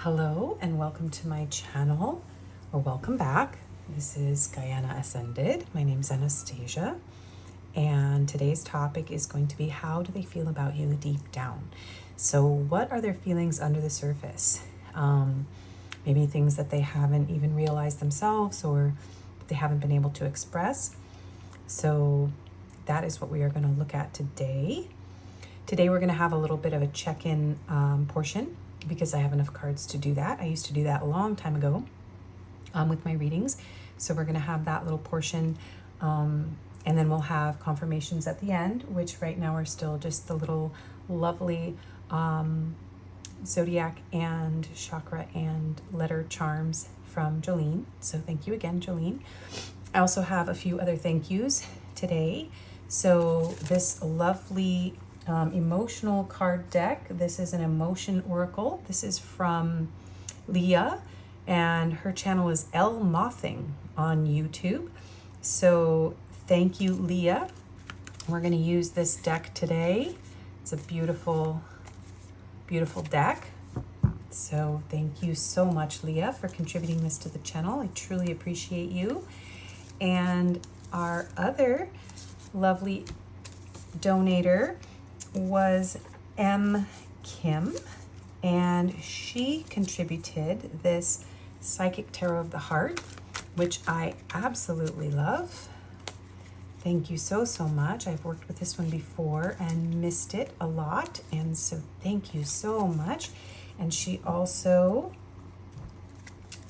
Hello and welcome to my channel, or welcome back. This is GaiAna Ascended. My name is Anastasia, and today's topic is going to be how do they feel about you deep down? So what are their feelings under the surface? Maybe things that they haven't even realized themselves or they haven't been able to express. So that is what we are going to look at today. Today we're going to have a little bit of a check-in portion, because I have enough cards to do that. I used to do that a long time ago with my readings. So we're going to have that little portion, and then we'll have confirmations at the end, which right now are still just the little lovely zodiac and chakra and letter charms from Jolene. So thank you again, Jolene. I also have a few other thank yous today. So this lovely emotional card deck. This is an emotion oracle. This is from Leah, and her channel is L Mothing on YouTube. So thank you, Leah. We're going to use this deck today. It's a beautiful, beautiful deck. So thank you so much, Leah, for contributing this to the channel. I truly appreciate you. And our other lovely donator was M. Kim, and she contributed this Psychic Tarot of the Heart, which I absolutely love. Thank you so much. I've worked with this one before and missed it a lot, and so thank you so much. And she also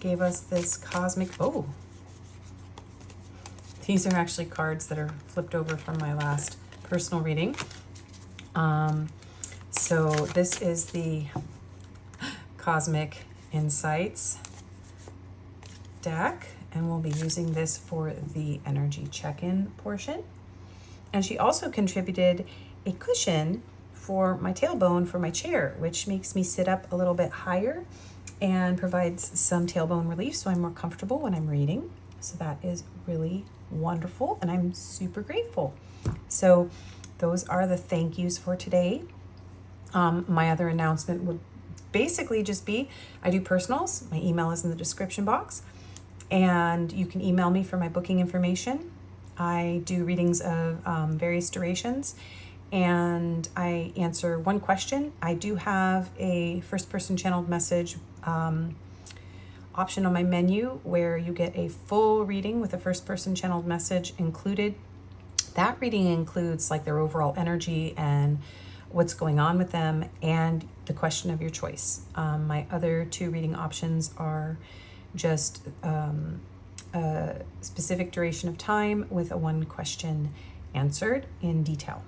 gave us this cosmic, these are actually cards that are flipped over from my last personal reading. So this is the Cosmic Insights deck, and we'll be using this for the energy check-in portion. And she also contributed a cushion for my tailbone for my chair, which makes me sit up a little bit higher and provides some tailbone relief, so I'm more comfortable when I'm reading. So that is really wonderful, and I'm super grateful. So those are the thank yous for today. My other announcement would basically just be, I do personals. My email is in the description box, and you can email me for my booking information. I do readings of various durations, and I answer one question. I do have a first-person channeled message option on my menu where you get a full reading with a first-person channeled message included. That reading includes like their overall energy and what's going on with them and the question of your choice. My other two reading options are just a specific duration of time with a one question answered in detail.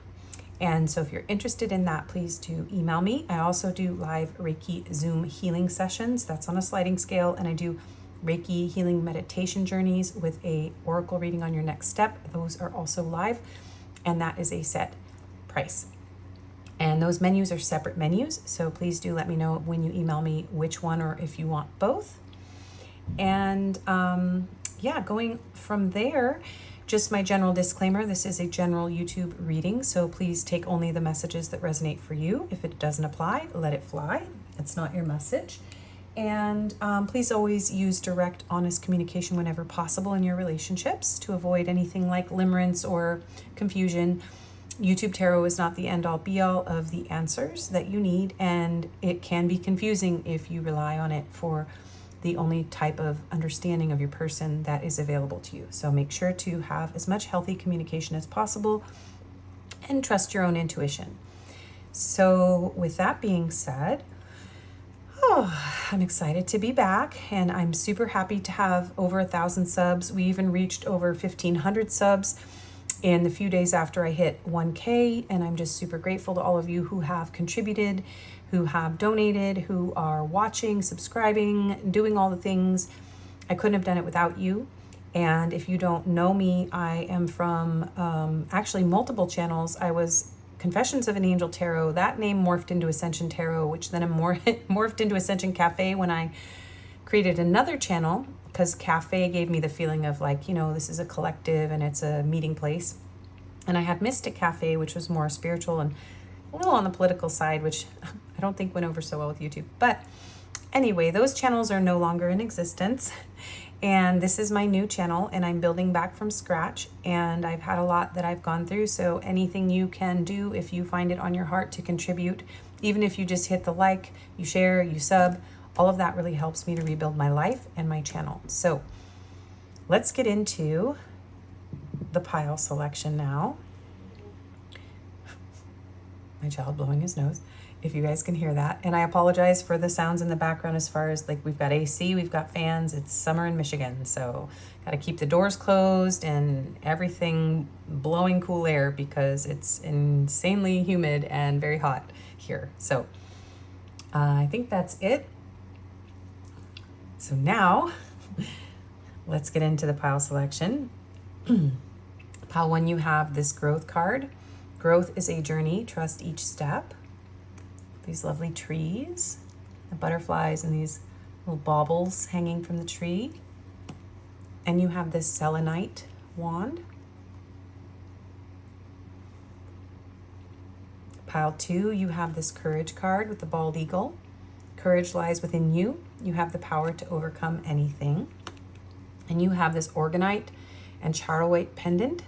And so if you're interested in that, please do email me. I also do live Reiki Zoom healing sessions. That's on a sliding scale, and I do Reiki healing meditation journeys with a oracle reading on your next step. Those are also live, and that is a set price. And those menus are separate menus, so please do let me know when you email me which one, or if you want both. And yeah, going from there, just my general disclaimer, this is a general YouTube reading, so please take only the messages that resonate for you. If it doesn't apply, let it fly. It's not your message. And please always use direct, honest communication whenever possible in your relationships to avoid anything like limerence or confusion. YouTube Tarot is not the end-all be-all of the answers that you need, and it can be confusing if you rely on it for the only type of understanding of your person that is available to you. So make sure to have as much healthy communication as possible and trust your own intuition. So with that being said, I'm excited to be back, and I'm super happy to have over 1,000 subs. We even reached over 1,500 subs in the few days after I hit 1K, and I'm just super grateful to all of you who have contributed, who have donated, who are watching, subscribing, doing all the things. I couldn't have done it without you. And if you don't know me, I am from actually multiple channels. I was Confessions of an Angel Tarot. That name morphed into Ascension Tarot, which then morphed into Ascension Cafe when I created another channel, because Cafe gave me the feeling of like, you know, this is a collective and it's a meeting place. And I had Mystic Cafe, which was more spiritual and a little on the political side, which I don't think went over so well with YouTube. But Anyway, those channels are no longer in existence. And this is my new channel, and I'm building back from scratch, and I've had a lot that I've gone through. So anything you can do, if you find it on your heart to contribute, even if you just hit the like, you share, you sub, all of that really helps me to rebuild my life and my channel. So let's get into the pile selection now. My child blowing his nose, if you guys can hear that. And I apologize for the sounds in the background as far as, like, we've got AC, we've got fans, it's summer in Michigan, so got to keep the doors closed and everything blowing cool air because it's insanely humid and very hot here. So I think that's it. So now let's get into the pile selection. Pile 1, you have this growth card. Growth is a journey, trust each step. These lovely trees, the butterflies and these little baubles hanging from the tree. And you have this Selenite Wand. Pile 2, you have this courage card with the bald eagle. Courage lies within you. You have the power to overcome anything. And you have this Organite and Charlewhite pendant.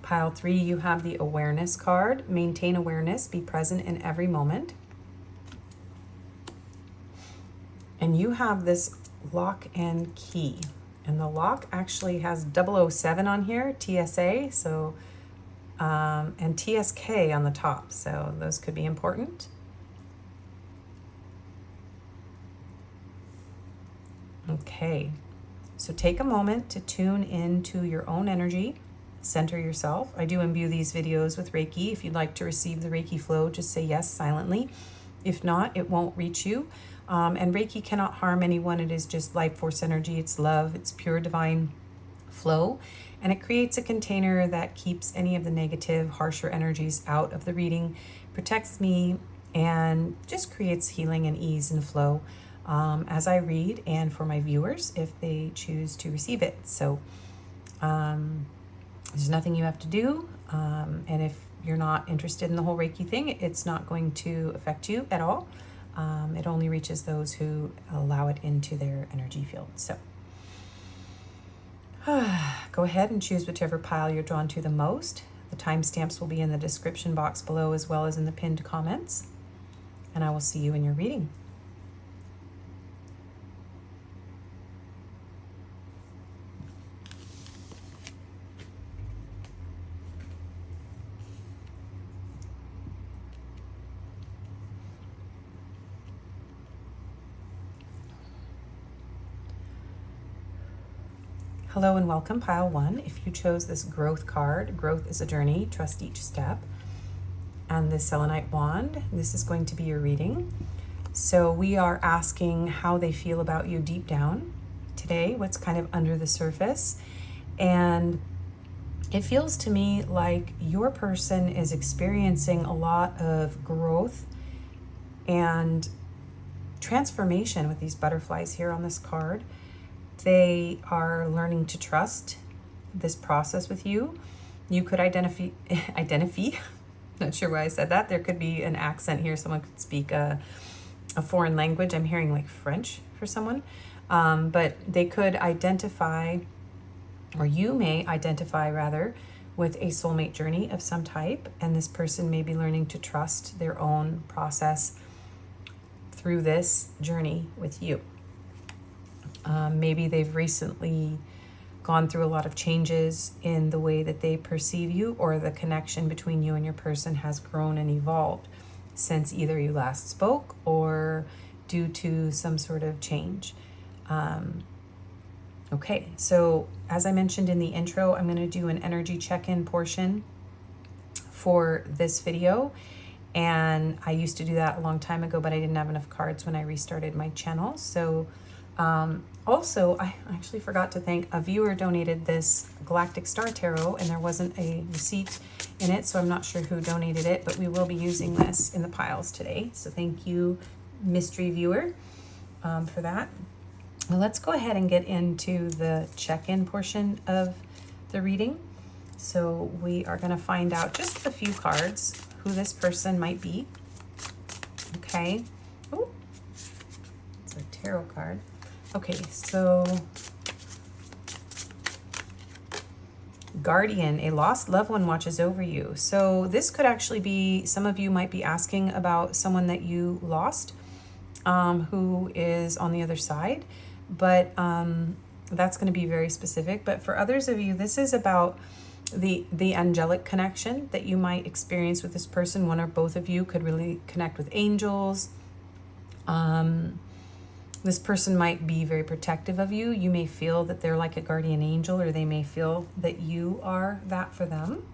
Pile 3, you have the awareness card. Maintain awareness, be present in every moment. And you have this lock and key. And the lock actually has 007 on here, TSA, so and TSK on the top, so those could be important. Okay, so take a moment to tune into your own energy. Center yourself. I do imbue these videos with Reiki. If you'd like to receive the Reiki flow, just say yes silently. If not, it won't reach you. And Reiki cannot harm anyone. It is just life force energy. It's love. It's pure divine flow. And it creates a container that keeps any of the negative, harsher energies out of the reading, protects me, and just creates healing and ease and flow as I read, and for my viewers if they choose to receive it. So there's nothing you have to do, and if you're not interested in the whole Reiki thing, it's not going to affect you at all. It only reaches those who allow it into their energy field. So go ahead and choose whichever pile you're drawn to the most. The timestamps will be in the description box below as well as in the pinned comments. And I will see you in your reading. Hello and welcome, pile 1. If you chose this growth card, growth is a journey, trust each step. And the Selenite Wand, this is going to be your reading. So we are asking how they feel about you deep down today, what's kind of under the surface. And it feels to me like your person is experiencing a lot of growth and transformation with these butterflies here on this card. They are learning to trust this process with you. You could identify, not sure why I said that. There could be an accent here. Someone could speak a foreign language. I'm hearing like French for someone. But they could identify, or you may identify rather, with a soulmate journey of some type. And this person may be learning to trust their own process through this journey with you. Maybe they've recently gone through a lot of changes in the way that they perceive you, or the connection between you and your person has grown and evolved since either you last spoke or due to some sort of change. Okay, so as I mentioned in the intro, I'm going to do an energy check-in portion for this video. And I used to do that a long time ago, but I didn't have enough cards when I restarted my channel. So also, I actually forgot to thank a viewer donated this Galactic Star Tarot, and there wasn't a receipt in it, so I'm not sure who donated it, but we will be using this in the piles today. So thank you, mystery viewer, for that. Well, let's go ahead and get into the check-in portion of the reading. So we are going to find out just a few cards who this person might be. Okay. Oh, it's a tarot card. Okay, so Guardian, a lost loved one watches over you. So this could actually be, some of you might be asking about someone that you lost, who is on the other side, but that's going to be very specific. But for others of you, this is about the angelic connection that you might experience with this person. One or both of you could really connect with angels. This person might be very protective of you. You may feel that they're like a guardian angel, or they may feel that you are that for them.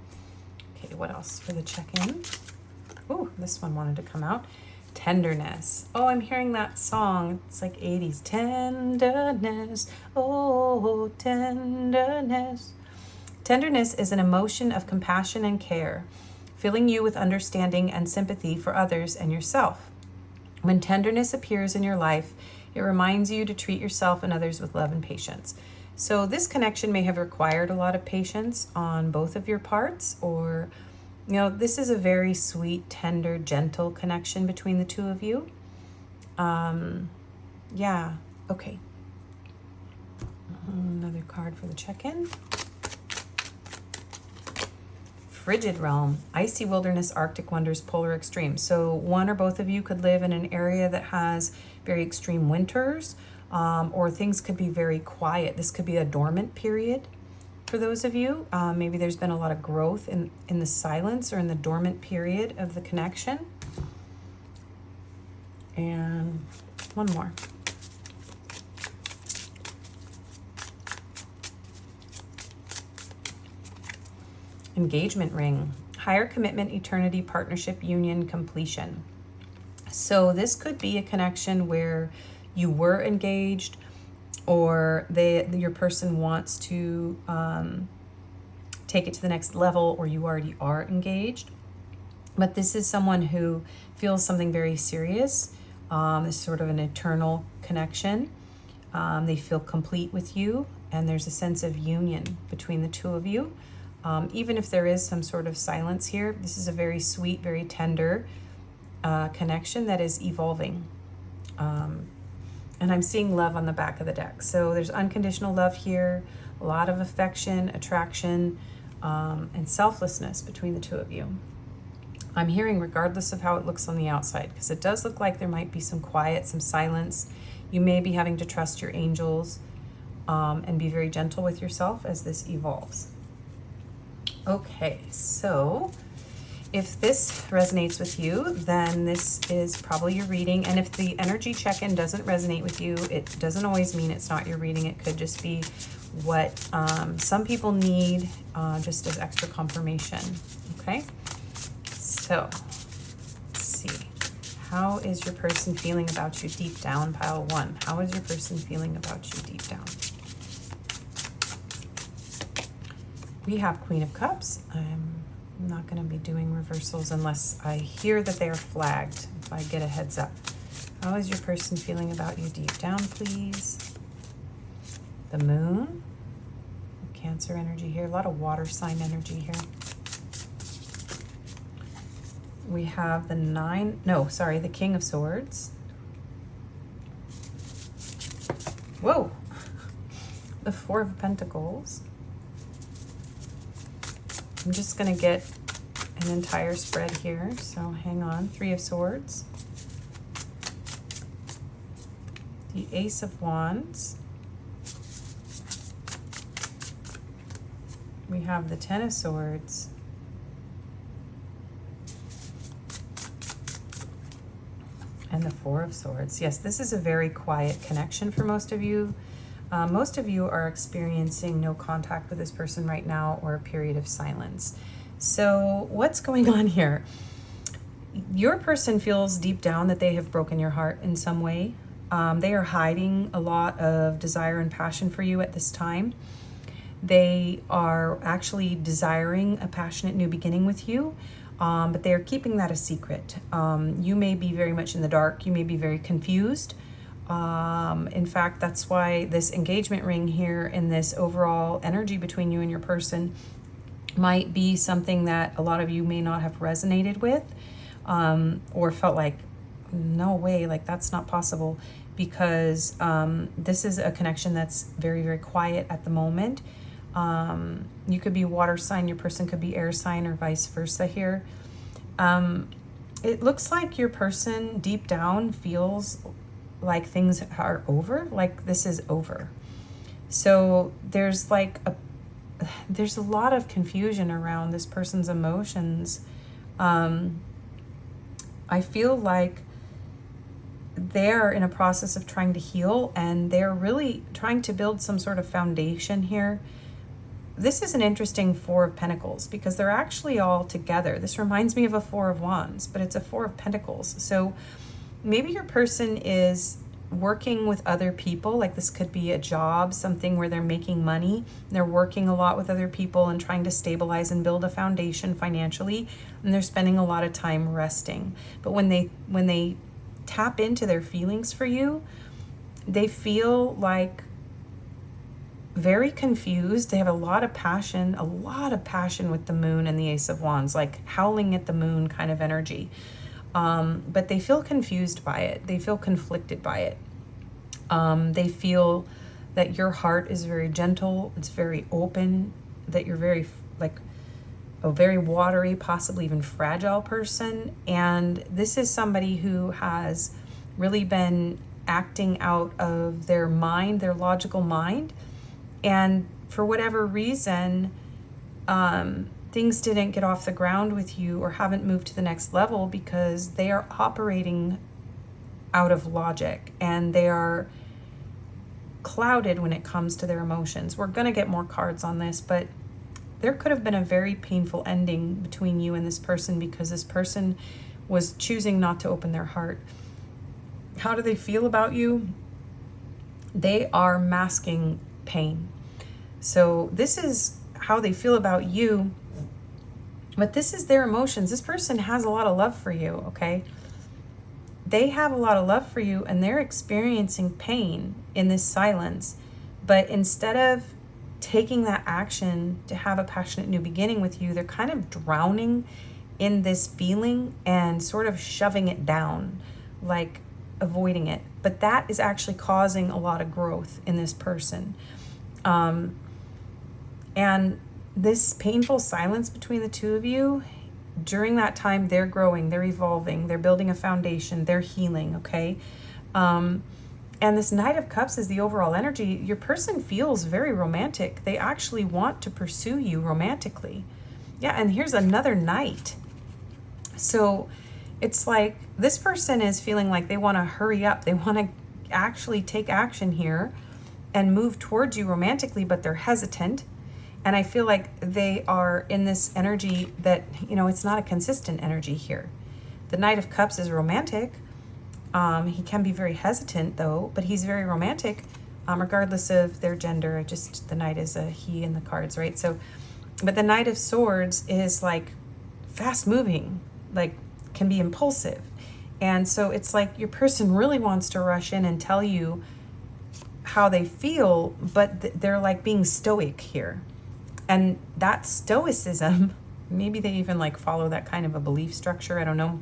Okay, what else for the check-in? Oh, this one wanted to come out. Tenderness. Oh, I'm hearing that song. It's like 80s. Tenderness. Oh, tenderness. Tenderness is an emotion of compassion and care, filling you with understanding and sympathy for others and yourself. When tenderness appears in your life, it reminds you to treat yourself and others with love and patience. So this connection may have required a lot of patience on both of your parts, or, you know, this is a very sweet, tender, gentle connection between the two of you. Yeah, okay. Another card for the check-in. Frigid realm, icy wilderness, Arctic wonders, polar extremes. So one or both of you could live in an area that has very extreme winters, or things could be very quiet. This could be a dormant period for those of you. Maybe there's been a lot of growth in the silence or in the dormant period of the connection. And one more. Engagement ring, higher commitment, eternity, partnership, union, completion. So this could be a connection where you were engaged, or your person wants to take it to the next level, or you already are engaged. But this is someone who feels something very serious. It's sort of an eternal connection. They feel complete with you, and there's a sense of union between the two of you. Even if there is some sort of silence here, this is a very sweet, very tender connection that is evolving. And I'm seeing love on the back of the deck. So there's unconditional love here, a lot of affection, attraction, and selflessness between the two of you. I'm hearing regardless of how it looks on the outside, because it does look like there might be some quiet, some silence. You may be having to trust your angels and be very gentle with yourself as this evolves. Okay, so if this resonates with you, then this is probably your reading. And if the energy check-in doesn't resonate with you, it doesn't always mean it's not your reading. It could just be what some people need, just as extra confirmation. Okay, so let's see. How is your person feeling about you deep down, pile 1? How is your person feeling about you deep down? We have Queen of Cups. I'm not going to be doing reversals unless I hear that they are flagged, if I get a heads up. How is your person feeling about you deep down, please? The Moon. Cancer energy here. A lot of water sign energy here. We have the King of Swords. Whoa! The Four of Pentacles. I'm just going to get an entire spread here, so hang on. 3 of Swords. The Ace of Wands. We have the 10 of Swords. And the 4 of Swords. Yes, this is a very quiet connection for most of you. Most of you are experiencing no contact with this person right now, or a period of silence. So what's going on here? Your person feels deep down that they have broken your heart in some way. They are hiding a lot of desire and passion for you at this time. They are actually desiring a passionate new beginning with you, but they are keeping that a secret. You may be very much in the dark. You may be very confused. In fact, that's why this engagement ring here and this overall energy between you and your person might be something that a lot of you may not have resonated with, or felt like, no way, like that's not possible, because this is a connection that's very, very quiet at the moment. You could be water sign, your person could be air sign, or vice versa here. It looks like your person deep down feels like things are over, like this is over. So there's like there's a lot of confusion around this person's emotions. I feel like they're in a process of trying to heal, and they're really trying to build some sort of foundation here. This is an interesting Four of Pentacles because they're actually all together. This reminds me of a Four of Wands, but it's a Four of Pentacles. So maybe your person is working with other people, like this could be a job, something where they're making money. They're working a lot with other people and trying to stabilize and build a foundation financially, and they're spending a lot of time resting. But when they tap into their feelings for you, they feel like very confused. They have a lot of passion with the moon and the Ace of Wands, like howling at the moon kind of energy. But they feel confused by it. They feel conflicted by it. They feel that your heart is very gentle. It's very open, that you're very like a very watery, possibly even fragile person. And this is somebody who has really been acting out of their mind, their logical mind. And for whatever reason, things didn't get off the ground with you or haven't moved to the next level because they are operating out of logic and they are clouded when it comes to their emotions. We're going to get more cards on this, but there could have been a very painful ending between you and this person because this person was choosing not to open their heart. How do they feel about you? They are masking pain. So this is how they feel about you, but this is their emotions. This person has a lot of love for you, okay? They have a lot of love for you and they're experiencing pain in this silence. But instead of taking that action to have a passionate new beginning with you, they're kind of drowning in this feeling and sort of shoving it down, like avoiding it. But that is actually causing a lot of growth in this person. And this painful silence between the two of you, during that time, they're growing, they're evolving, they're building a foundation, they're healing, okay? And this Knight of Cups is the overall energy. Your person feels very romantic. They actually want to pursue you romantically. Yeah, and here's another Knight. So it's like this person is feeling like they want to hurry up. They want to actually take action here and move towards you romantically, but they're hesitant. And I feel like they are in this energy that, you know, it's not a consistent energy here. The Knight of Cups is romantic. He can be very hesitant though, but he's very romantic, regardless of their gender. Just the Knight is a he in the cards, right? So, but the Knight of Swords is like fast moving, like can be impulsive. And so it's like your person really wants to rush in and tell you how they feel, but they're like being stoic here. And that stoicism, maybe they even like follow that kind of a belief structure. I don't know.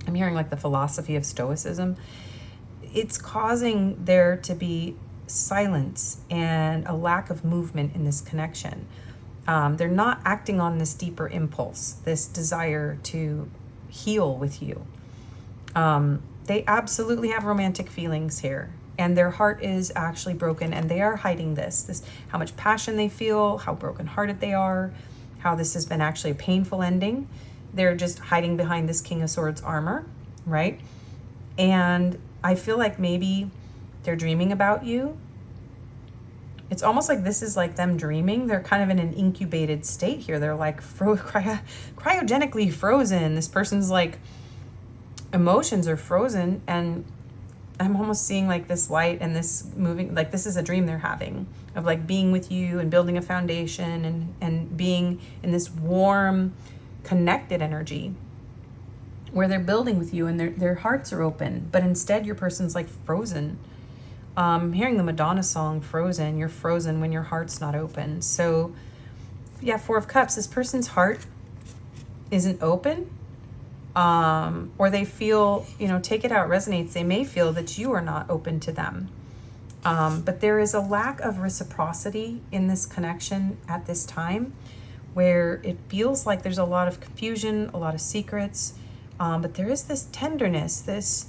I'm hearing like the philosophy of stoicism. It's causing there to be silence and a lack of movement in this connection. They're not acting on this deeper impulse, this desire to heal with you. They absolutely have romantic feelings here. And their heart is actually broken, and they are hiding this, how much passion they feel, how brokenhearted they are, how this has been actually a painful ending. They're just hiding behind this King of Swords armor, right? And I feel like maybe they're dreaming about you. It's almost like this is like them dreaming. They're kind of in an incubated state here. They're like cryogenically frozen. This person's like emotions are frozen, and I'm almost seeing like this light and this moving, like this is a dream they're having of like being with you and building a foundation and being in this warm, connected energy where they're building with you and their hearts are open. But instead your person's like frozen. Hearing the Madonna song, Frozen, you're frozen when your heart's not open. So yeah, Four of Cups, this person's heart isn't open, or they feel, you know, take it how it resonates. They may feel that you are not open to them. But there is a lack of reciprocity in this connection at this time, where it feels like there's a lot of confusion, a lot of secrets, but there is this tenderness, this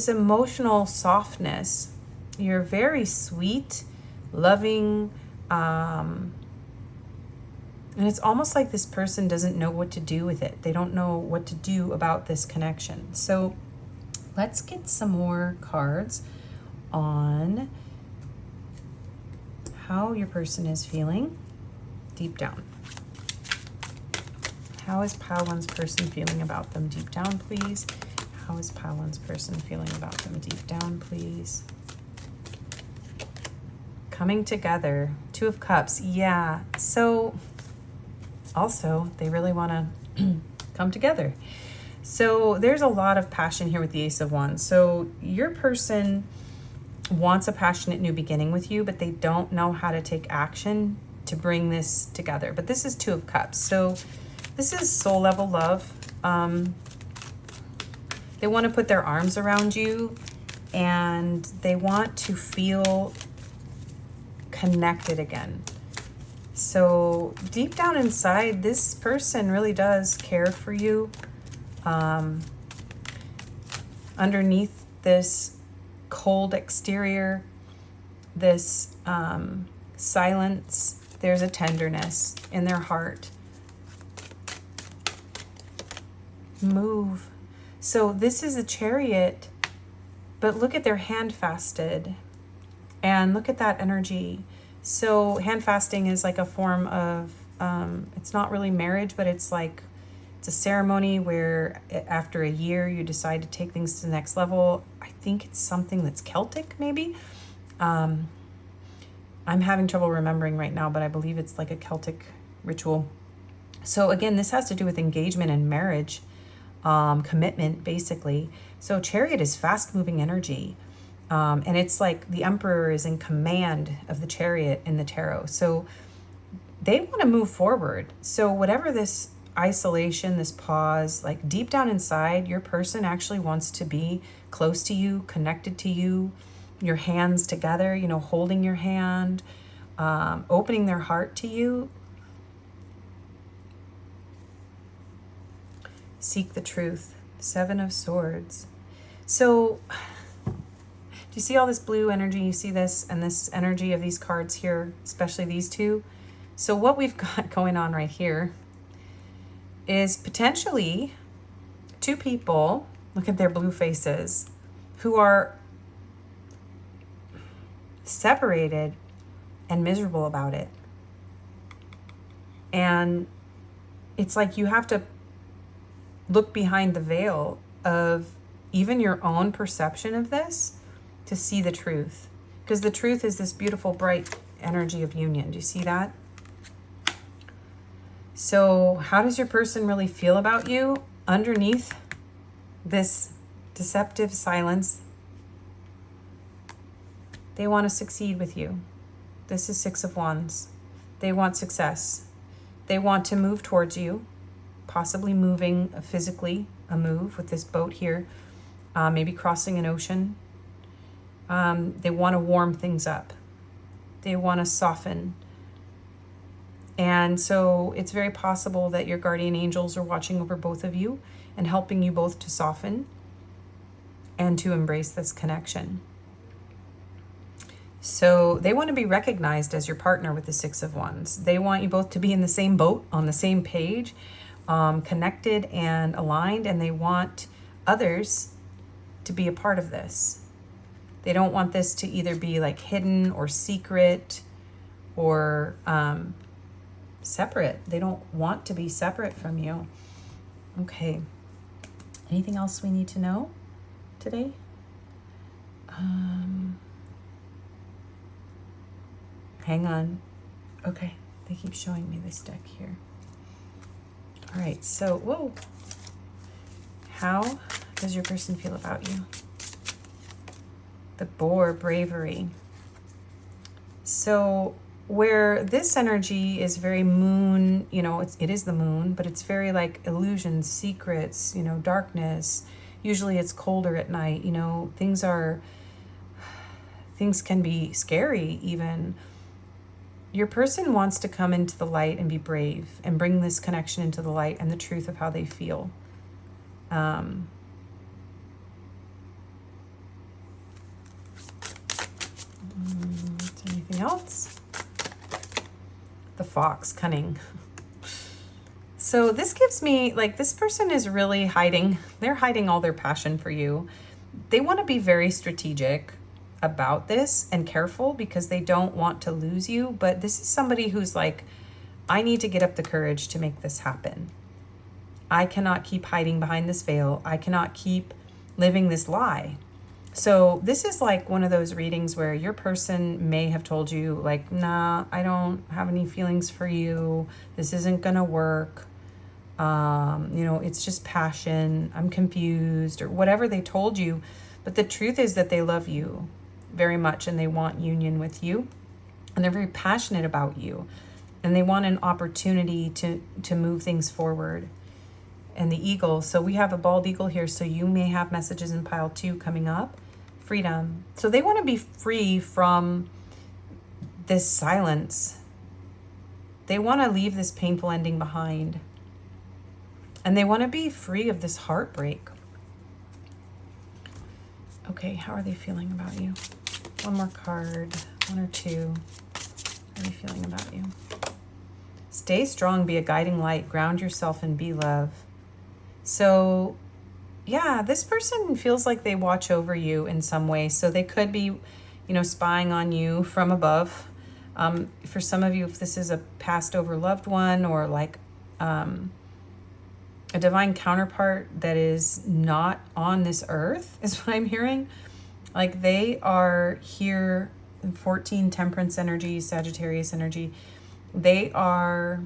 emotional softness. You're very sweet, loving, and it's almost like this person doesn't know what to do with it. They don't know what to do about this connection. So let's get some more cards on how your person is feeling deep down. How is Pile One's person feeling about them deep down, please? How is Pile One's person feeling about them deep down, please? Coming together. Two of Cups. Yeah. So also, they really want to come together. So there's a lot of passion here with the Ace of Wands. So your person wants a passionate new beginning with you, but they don't know how to take action to bring this together. But this is Two of Cups. So this is soul level love. They want to put their arms around you, and they want to feel connected again. So deep down inside, this person really does care for you. Underneath this cold exterior, this silence, there's a tenderness in their heart. Move. So this is a Chariot, but look at their hand fasted, and look at that energy. So hand fasting is like a form of, it's not really marriage, but it's like, it's a ceremony where after a year you decide to take things to the next level. I think it's something that's Celtic, maybe. I'm having trouble remembering right now, but I believe it's like a Celtic ritual. So again, this has to do with engagement and marriage, commitment, basically. So Chariot is fast-moving energy. And it's like the Emperor is in command of the Chariot in the tarot. So they want to move forward. So whatever this isolation, this pause, like deep down inside, your person actually wants to be close to you, connected to you, your hands together, you know, holding your hand, opening their heart to you. Seek the truth. Seven of Swords. So do you see all this blue energy? You see this and this energy of these cards here, especially these two. So what we've got going on right here is potentially two people, look at their blue faces, who are separated and miserable about it. And it's like you have to look behind the veil of even your own perception of this to see the truth. Because the truth is this beautiful, bright energy of union. Do you see that? So how does your person really feel about you? Underneath this deceptive silence, they want to succeed with you. This is Six of Wands. They want success. They want to move towards you, possibly moving physically, a move with this boat here, maybe crossing an ocean. They want to warm things up. They want to soften. And so it's very possible that your guardian angels are watching over both of you and helping you both to soften and to embrace this connection. So they want to be recognized as your partner with the Six of Wands. They want you both to be in the same boat, on the same page, connected and aligned, and they want others to be a part of this. They don't want this to either be like hidden or secret or separate. They don't want to be separate from you. Okay. Anything else we need to know today? Hang on. Okay. They keep showing me this deck here. All right. So, whoa. How does your person feel about you? The Boar, bravery. So where this energy is very moon, you know, it is the moon, but it's very like illusions, secrets, you know, darkness. Usually it's colder at night, you know, things can be scary even. Your person wants to come into the light and be brave and bring this connection into the light and the truth of how they feel. Anything else? The fox, cunning. So this gives me, like, this person is really hiding. They're hiding all their passion for you. They want to be very strategic about this and careful because they don't want to lose you. But this is somebody who's like, I need to get up the courage to make this happen. I cannot keep hiding behind this veil. I cannot keep living this lie. So this is like one of those readings where your person may have told you like, nah, I don't have any feelings for you. This isn't going to work. You know, it's just passion. I'm confused or whatever they told you. But the truth is that they love you very much and they want union with you. And they're very passionate about you. And they want an opportunity to move things forward. And the eagle. So we have a bald eagle here. So you may have messages in pile 2 coming up. Freedom. So they want to be free from this silence. They want to leave this painful ending behind. And they want to be free of this heartbreak. Okay, how are they feeling about you? One more card. 1 or 2. How are they feeling about you? Stay strong, be a guiding light, ground yourself and be love. So, yeah, this person feels like they watch over you in some way. So they could be, you know, spying on you from above. For some of you, if this is a passed over loved one or like a divine counterpart that is not on this earth, is what I'm hearing. Like they are here in 14 temperance energy, Sagittarius energy. They are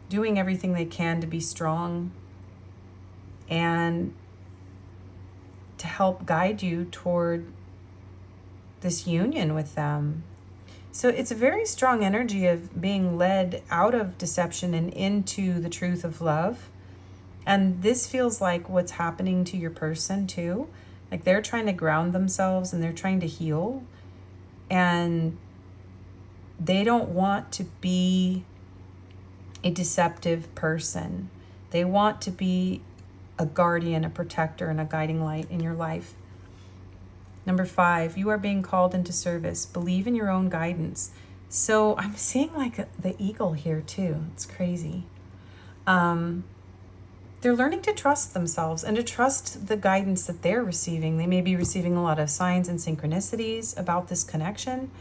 doing everything they can to be strong and to help guide you toward this union with them. So it's a very strong energy of being led out of deception and into the truth of love. And this feels like what's happening to your person too. Like they're trying to ground themselves and they're trying to heal. And they don't want to be a deceptive person. They want to be a guardian, a protector, and a guiding light in your life. Number 5, you are being called into service. Believe in your own guidance. So I'm seeing like the eagle here too. It's crazy. They're learning to trust themselves and to trust the guidance that they're receiving. They may be receiving a lot of signs and synchronicities about this connection,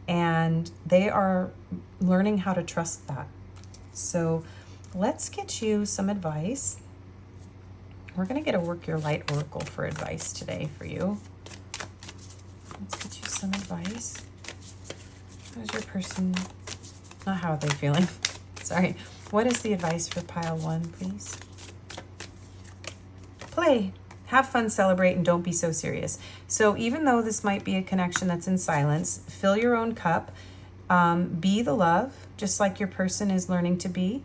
and they are learning how to trust that. So let's get you some advice. We're going to get a Work Your Light Oracle for advice today for you. Let's get you some advice. How's your person? Not how are they feeling? Sorry. What is the advice for pile 1, please? Play. Have fun, celebrate, and don't be so serious. So even though this might be a connection that's in silence, fill your own cup. Be the love, just like your person is learning to be.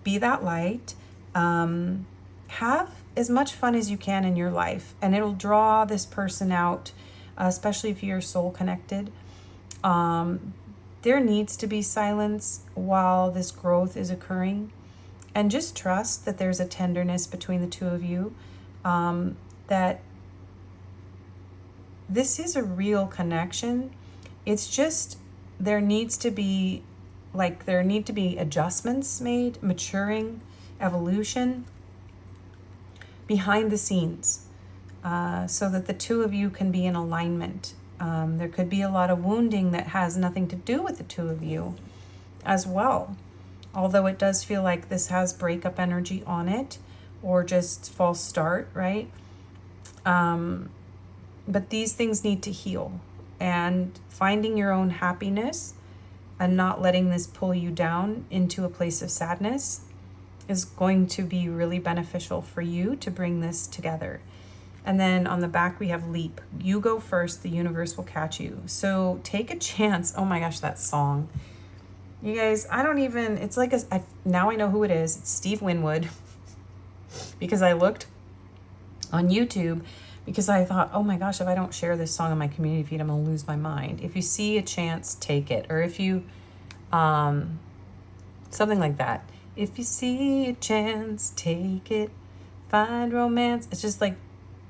Be that light. Have as much fun as you can in your life, and it'll draw this person out, especially if you're soul connected. There needs to be silence while this growth is occurring, and just trust that there's a tenderness between the two of you, that this is a real connection. It's just there need to be adjustments made, maturing, evolution behind the scenes, so that the two of you can be in alignment. There could be a lot of wounding that has nothing to do with the two of you as well. Although it does feel like this has breakup energy on it, or just false start, right? But these things need to heal, and finding your own happiness and not letting this pull you down into a place of sadness is going to be really beneficial for you to bring this together. And then on the back, we have leap. You go first, the universe will catch you. So take a chance. Oh my gosh, that song. You guys, I don't even, it's like, now I know who it is. It's Steve Winwood. Because I looked on YouTube, because I thought, oh my gosh, if I don't share this song on my community feed, I'm going to lose my mind. If you see a chance, take it. Or if you, something like that. If you see a chance, take it. Find romance. It's just like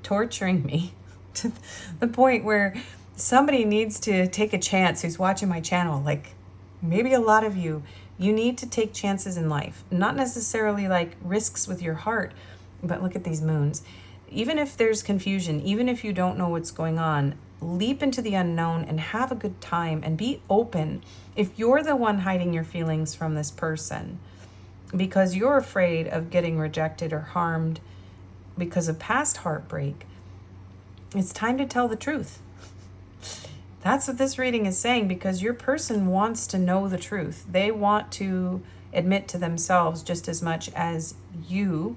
torturing me to the point where somebody needs to take a chance who's watching my channel. Like maybe a lot of you need to take chances in life. Not necessarily like risks with your heart, but look at these moons. Even if there's confusion, even if you don't know what's going on, leap into the unknown and have a good time and be open. If you're the one hiding your feelings from this person because you're afraid of getting rejected or harmed because of past heartbreak, it's time to tell the truth. That's what this reading is saying, because your person wants to know the truth. They want to admit to themselves just as much as you,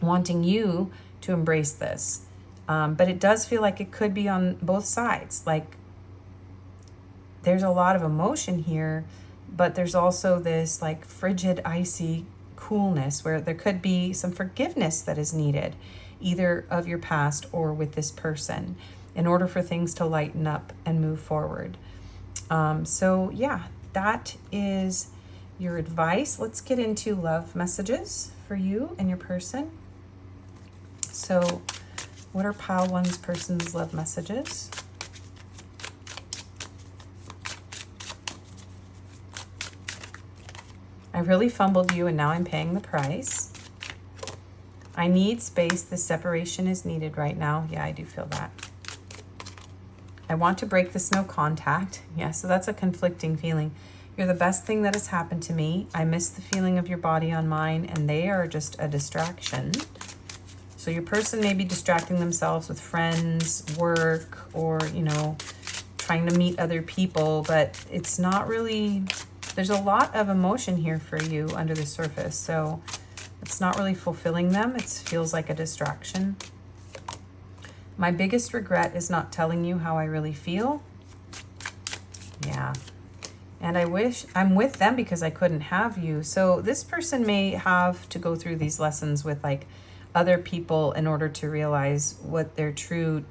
wanting you to embrace this. But it does feel like it could be on both sides. Like there's a lot of emotion here, but there's also this like frigid, icy coolness where there could be some forgiveness that is needed, either of your past or with this person, in order for things to lighten up and move forward. So yeah, that is your advice. Let's get into love messages for you and your person. So what are Pile 1's person's love messages? I really fumbled you and now I'm paying the price. I need space. The separation is needed right now. Yeah, I do feel that. I want to break this no contact. Yeah, so that's a conflicting feeling. You're the best thing that has happened to me. I miss the feeling of your body on mine, and they are just a distraction. So your person may be distracting themselves with friends, work, or, you know, trying to meet other people, but it's not really, there's a lot of emotion here for you under the surface. So it's not really fulfilling them. It feels like a distraction. My biggest regret is not telling you how I really feel. Yeah. And I wish I'm with them because I couldn't have you. So this person may have to go through these lessons with like other people in order to realize what their true,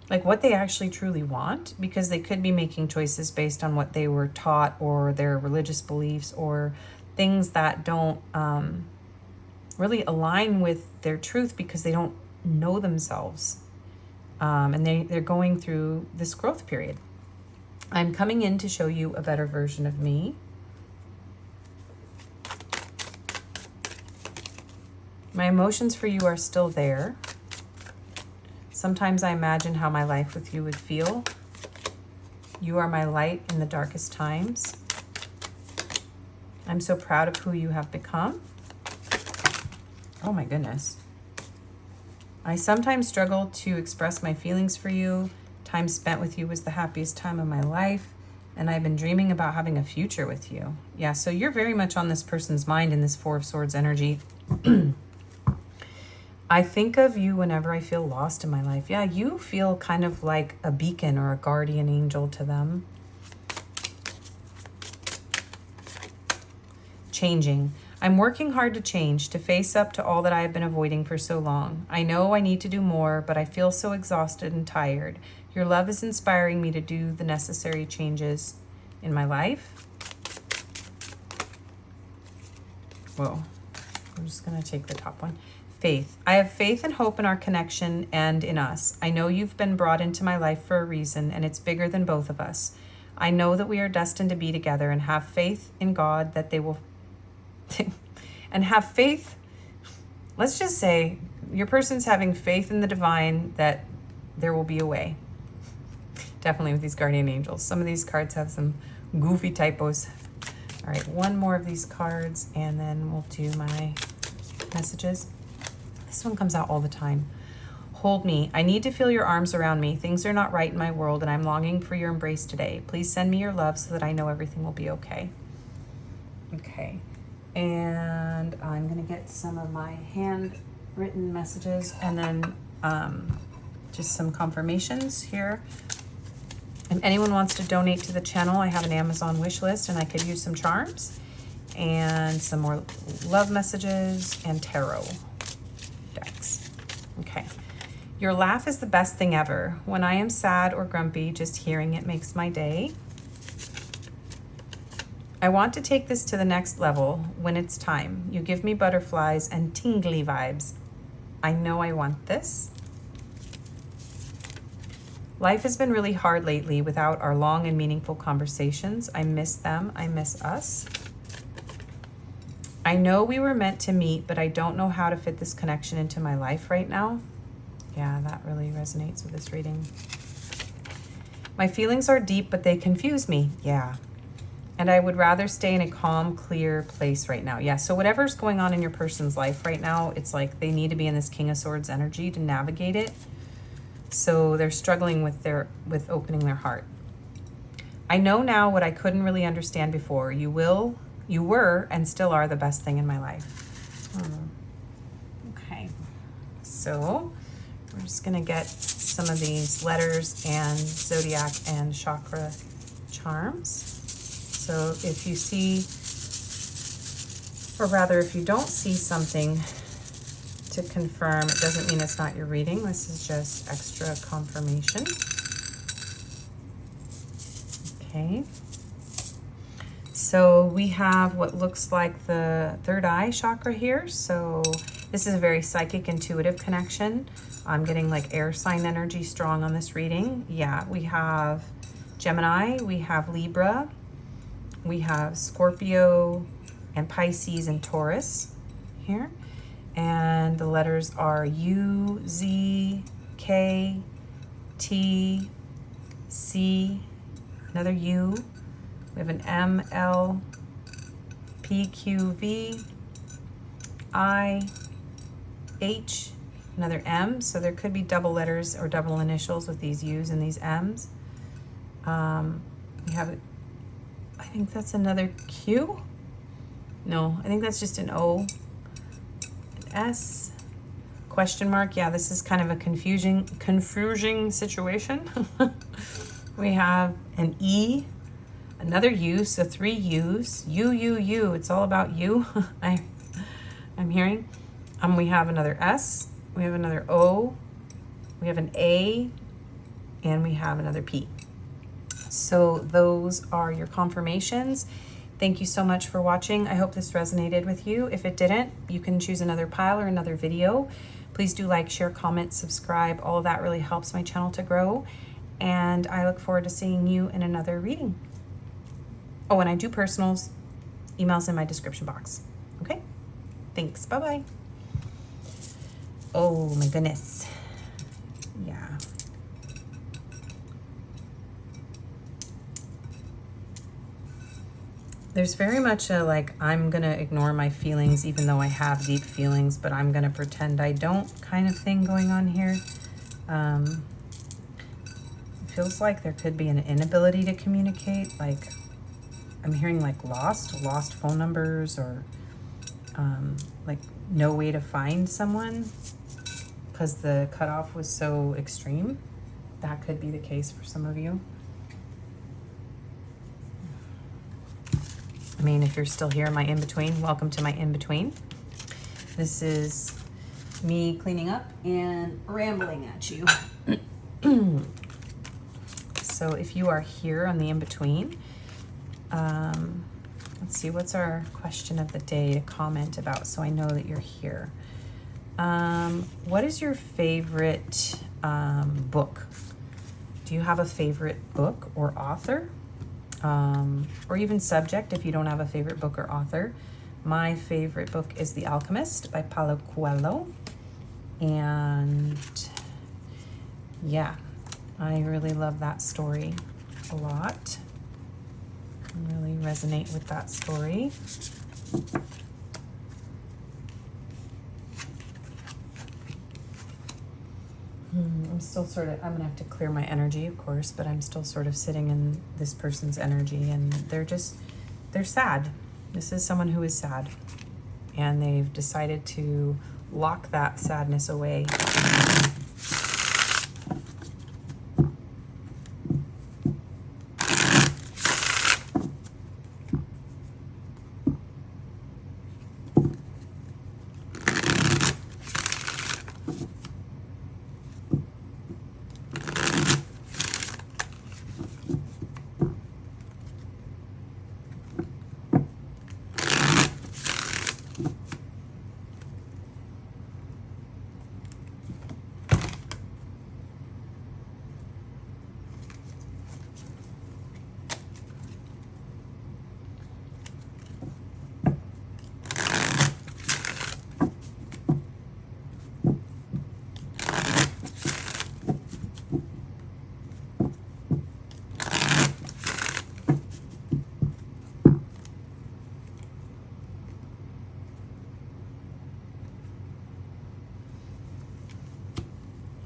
like what they actually truly want, because they could be making choices based on what they were taught or their religious beliefs or things that don't really align with their truth because they don't know themselves. And they're going through this growth period. I'm coming in to show you a better version of me. My emotions for you are still there. Sometimes I imagine how my life with you would feel. You are my light in the darkest times. I'm so proud of who you have become. Oh my goodness. I sometimes struggle to express my feelings for you. Time spent with you was the happiest time of my life, and I've been dreaming about having a future with you. Yeah, so you're very much on this person's mind in this Four of Swords energy. I think of you whenever I feel lost in my life. Yeah, you feel kind of like a beacon or a guardian angel to them. Changing. I'm working hard to change, to face up to all that I have been avoiding for so long. I know I need to do more, but I feel so exhausted and tired. Your love is inspiring me to do the necessary changes in my life. Whoa, I'm just gonna take the top one. Faith. I have faith and hope in our connection and in us. I know you've been brought into my life for a reason, and it's bigger than both of us. I know that we are destined to be together, and have faith in God that they will and have faith. Let's just say your person's having faith in the divine that there will be a way. Definitely with these guardian angels. Some of these cards have some goofy typos. All right, one more of these cards and then we'll do my messages. This one comes out all the time. Hold me. I need to feel your arms around me. Things are not right in my world and I'm longing for your embrace today. Please send me your love so that I know everything will be okay. Okay. And I'm going to get some of my hand written messages, and then just some confirmations here. If anyone wants to donate to the channel, I have an Amazon wish list, and I could use some charms and some more love messages and tarot decks. Okay. Your laugh is the best thing ever. When I am sad or grumpy, just hearing it makes my day. I want to take this to the next level when it's time. You give me butterflies and tingly vibes. I know I want this. Life has been really hard lately without our long and meaningful conversations. I miss them. I miss us. I know we were meant to meet, but I don't know how to fit this connection into my life right now. Yeah, that really resonates with this reading. My feelings are deep, but they confuse me. Yeah. And I would rather stay in a calm, clear place right now. Yeah, so whatever's going on in your person's life right now, it's like they need to be in this King of Swords energy to navigate it. So they're struggling with opening their heart. I know now what I couldn't really understand before. You were and still are the best thing in my life. Okay, so we're just gonna get some of these letters and zodiac and chakra charms. So if you see, or rather if you don't see something to confirm, it doesn't mean it's not your reading. This is just extra confirmation. Okay. So we have what looks like the third eye chakra here. So this is a very psychic, intuitive connection. I'm getting like air sign energy strong on this reading. Yeah, we have Gemini, we have Libra, we have Scorpio and Pisces and Taurus here. And the letters are U, Z, K, T, C, another U. We have an M, L, P, Q, V, I, H, another M. So there could be double letters or double initials with these U's and these M's. We have, I think that's another Q. No, I think that's just an O, an S, question mark. Yeah, this is kind of a confusing situation. We have an E, another U, so 3 U's. U. It's all about you. I'm hearing. We have another S. We have another O. We have an A, and we have another P. So those are your confirmations. Thank you so much for watching. I hope this resonated with you. If it didn't, you can choose another pile or another video. Please do like, share, comment, subscribe. All of that really helps my channel to grow. And I look forward to seeing you in another reading. Oh, and I do personals. Emails in my description box. Okay? Thanks. Bye-bye. Oh, my goodness. Yeah. There's very much a like, I'm going to ignore my feelings even though I have deep feelings, but I'm going to pretend I don't kind of thing going on here. It feels like there could be an inability to communicate. Like, I'm hearing like lost phone numbers, or like no way to find someone because the cutoff was so extreme. That could be the case for some of you. I mean, if you're still here in my in-between, welcome to my in-between. This is me cleaning up and rambling at you. So if you are here on the in-between, let's see, what's our question of the day to comment about so I know that you're here? What is your favorite book? Do you have a favorite book or author? Or even subject if you don't have a favorite book or author. My favorite book is The Alchemist by Paulo Coelho. And yeah, I really love that story a lot. I really resonate with that story. I'm still sort of, I'm gonna have to clear my energy, of course, but I'm still sort of sitting in this person's energy, and they're sad. This is someone who is sad, and they've decided to lock that sadness away.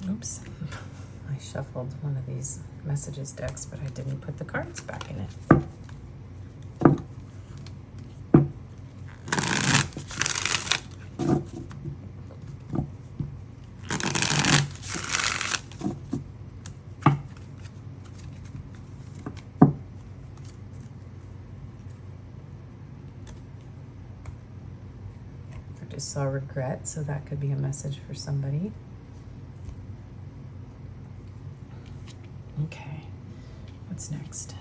Oops, I shuffled one of these messages decks, but I didn't put the cards back in it. I just saw regret, so that could be a message for somebody. Okay, what's next?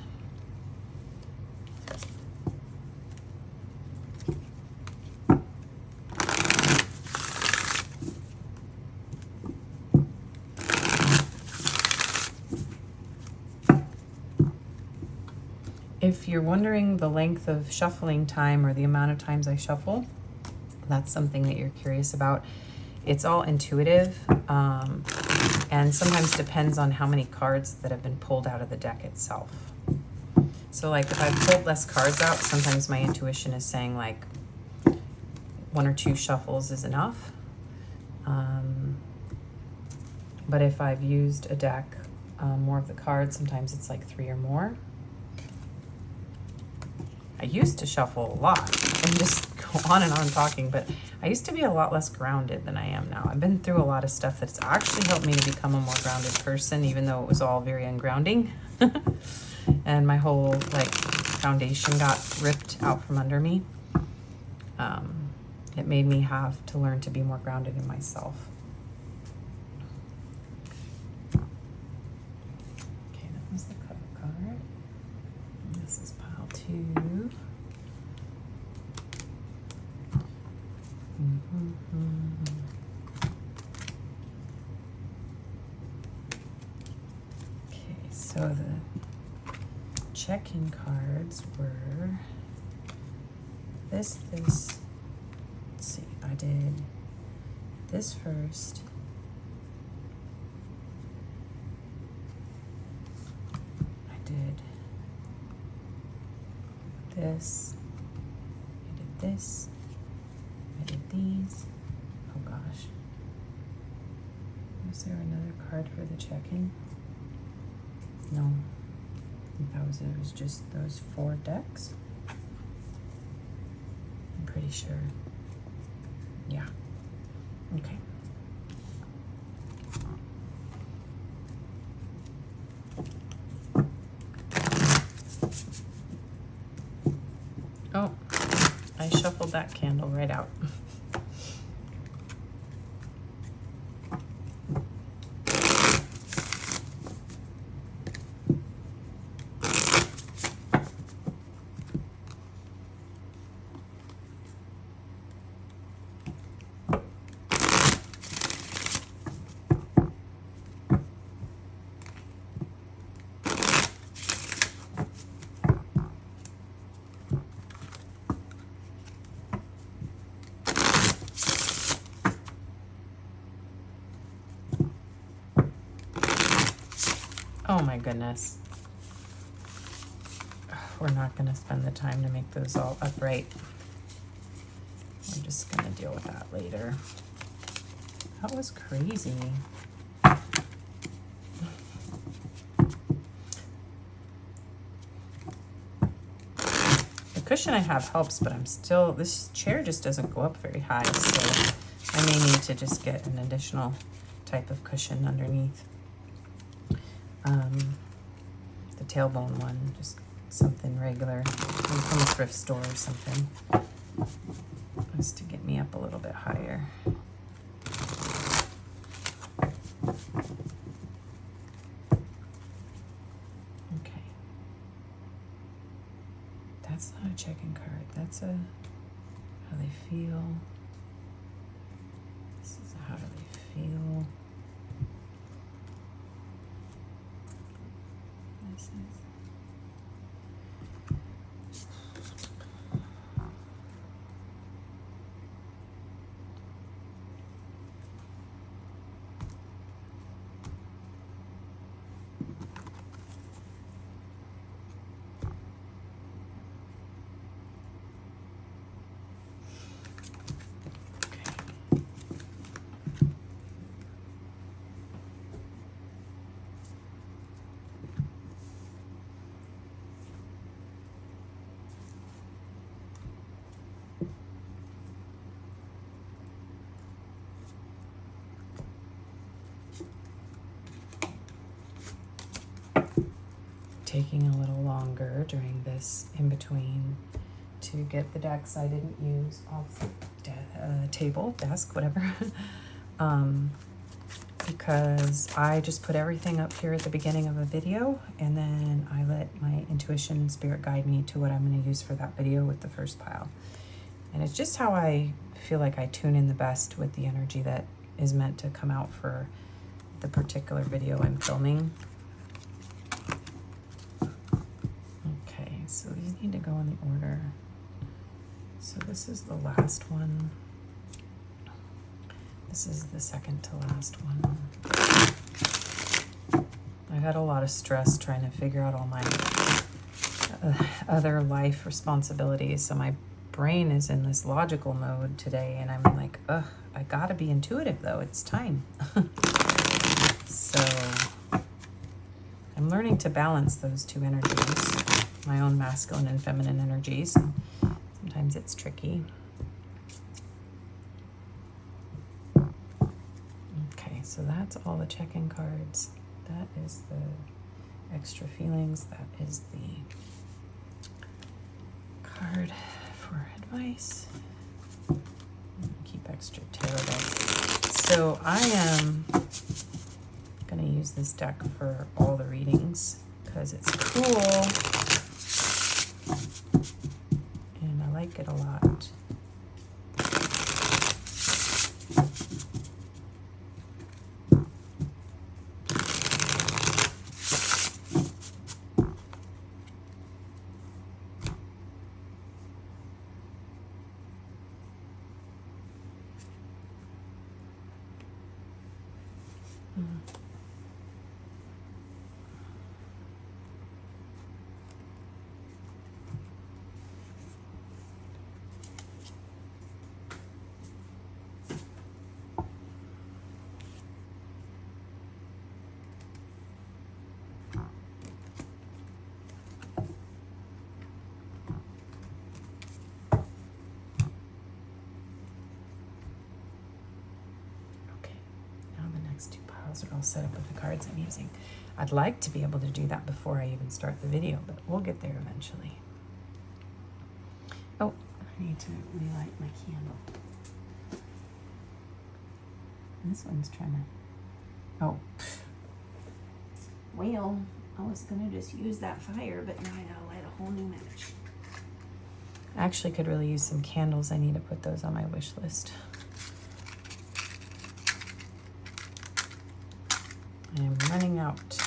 If you're wondering the length of shuffling time or the amount of times I shuffle, that's something that you're curious about. It's all intuitive, and sometimes depends on how many cards that have been pulled out of the deck itself. So like if I've pulled less cards out, sometimes my intuition is saying like 1 or 2 shuffles is enough. But if I've used a deck, more of the cards, sometimes it's like 3 or more. I used to shuffle a lot and just go on and on talking, but I used to be a lot less grounded than I am now. I've been through a lot of stuff that's actually helped me to become a more grounded person, even though it was all very ungrounding. And my whole like foundation got ripped out from under me. It made me have to learn to be more grounded in myself. Okay, that was the cover card. And this is pile 2. Okay, so the check-in cards were this. Let's see, I did this first. I did this. I did this. I did these. Oh gosh. Was there another card for the check-in? No. I think that was it. It was just those 4 decks. I'm pretty sure. Yeah. Okay. Oh, I shuffled that candle right out. Oh my goodness. We're not going to spend the time to make those all upright. I'm just going to deal with that later. That was crazy. The cushion I have helps, but I'm still, this chair just doesn't go up very high, so I may need to just get an additional type of cushion underneath. The tailbone one, just something regular from a thrift store or something, just to get me up a little bit higher. Okay. That's not a check-in card. That's a how they feel. This is a how do they feel. This is taking a little longer during this in between to get the decks I didn't use off the table, desk, whatever, because I just put everything up here at the beginning of a video, and then I let my intuition and spirit guide me to what I'm going to use for that video with the first pile. And it's just how I feel like I tune in the best with the energy that is meant to come out for the particular video I'm filming. Okay, so these need to go in the order. So this is the last one. This is the second to last one. I had a lot of stress trying to figure out all my other life responsibilities. So my brain is in this logical mode today, and I'm like, ugh, I gotta be intuitive though. It's time. So I'm learning to balance those two energies, my own masculine and feminine energies. Sometimes it's tricky. Okay, so that's all the check-in cards. That is the extra feelings. That is the card for advice. Keep extra tarot decks. So I am going to use this deck for all the readings because it's cool and I like it a lot. Are all set up with the cards I'm using. I'd like to be able to do that before I even start the video, but we'll get there eventually. Oh, I need to relight my candle. This one's trying to... Oh. Well, I was going to just use that fire, but now I gotta light a whole new match. I actually could really use some candles. I need to put those on my wish list. I'm running out,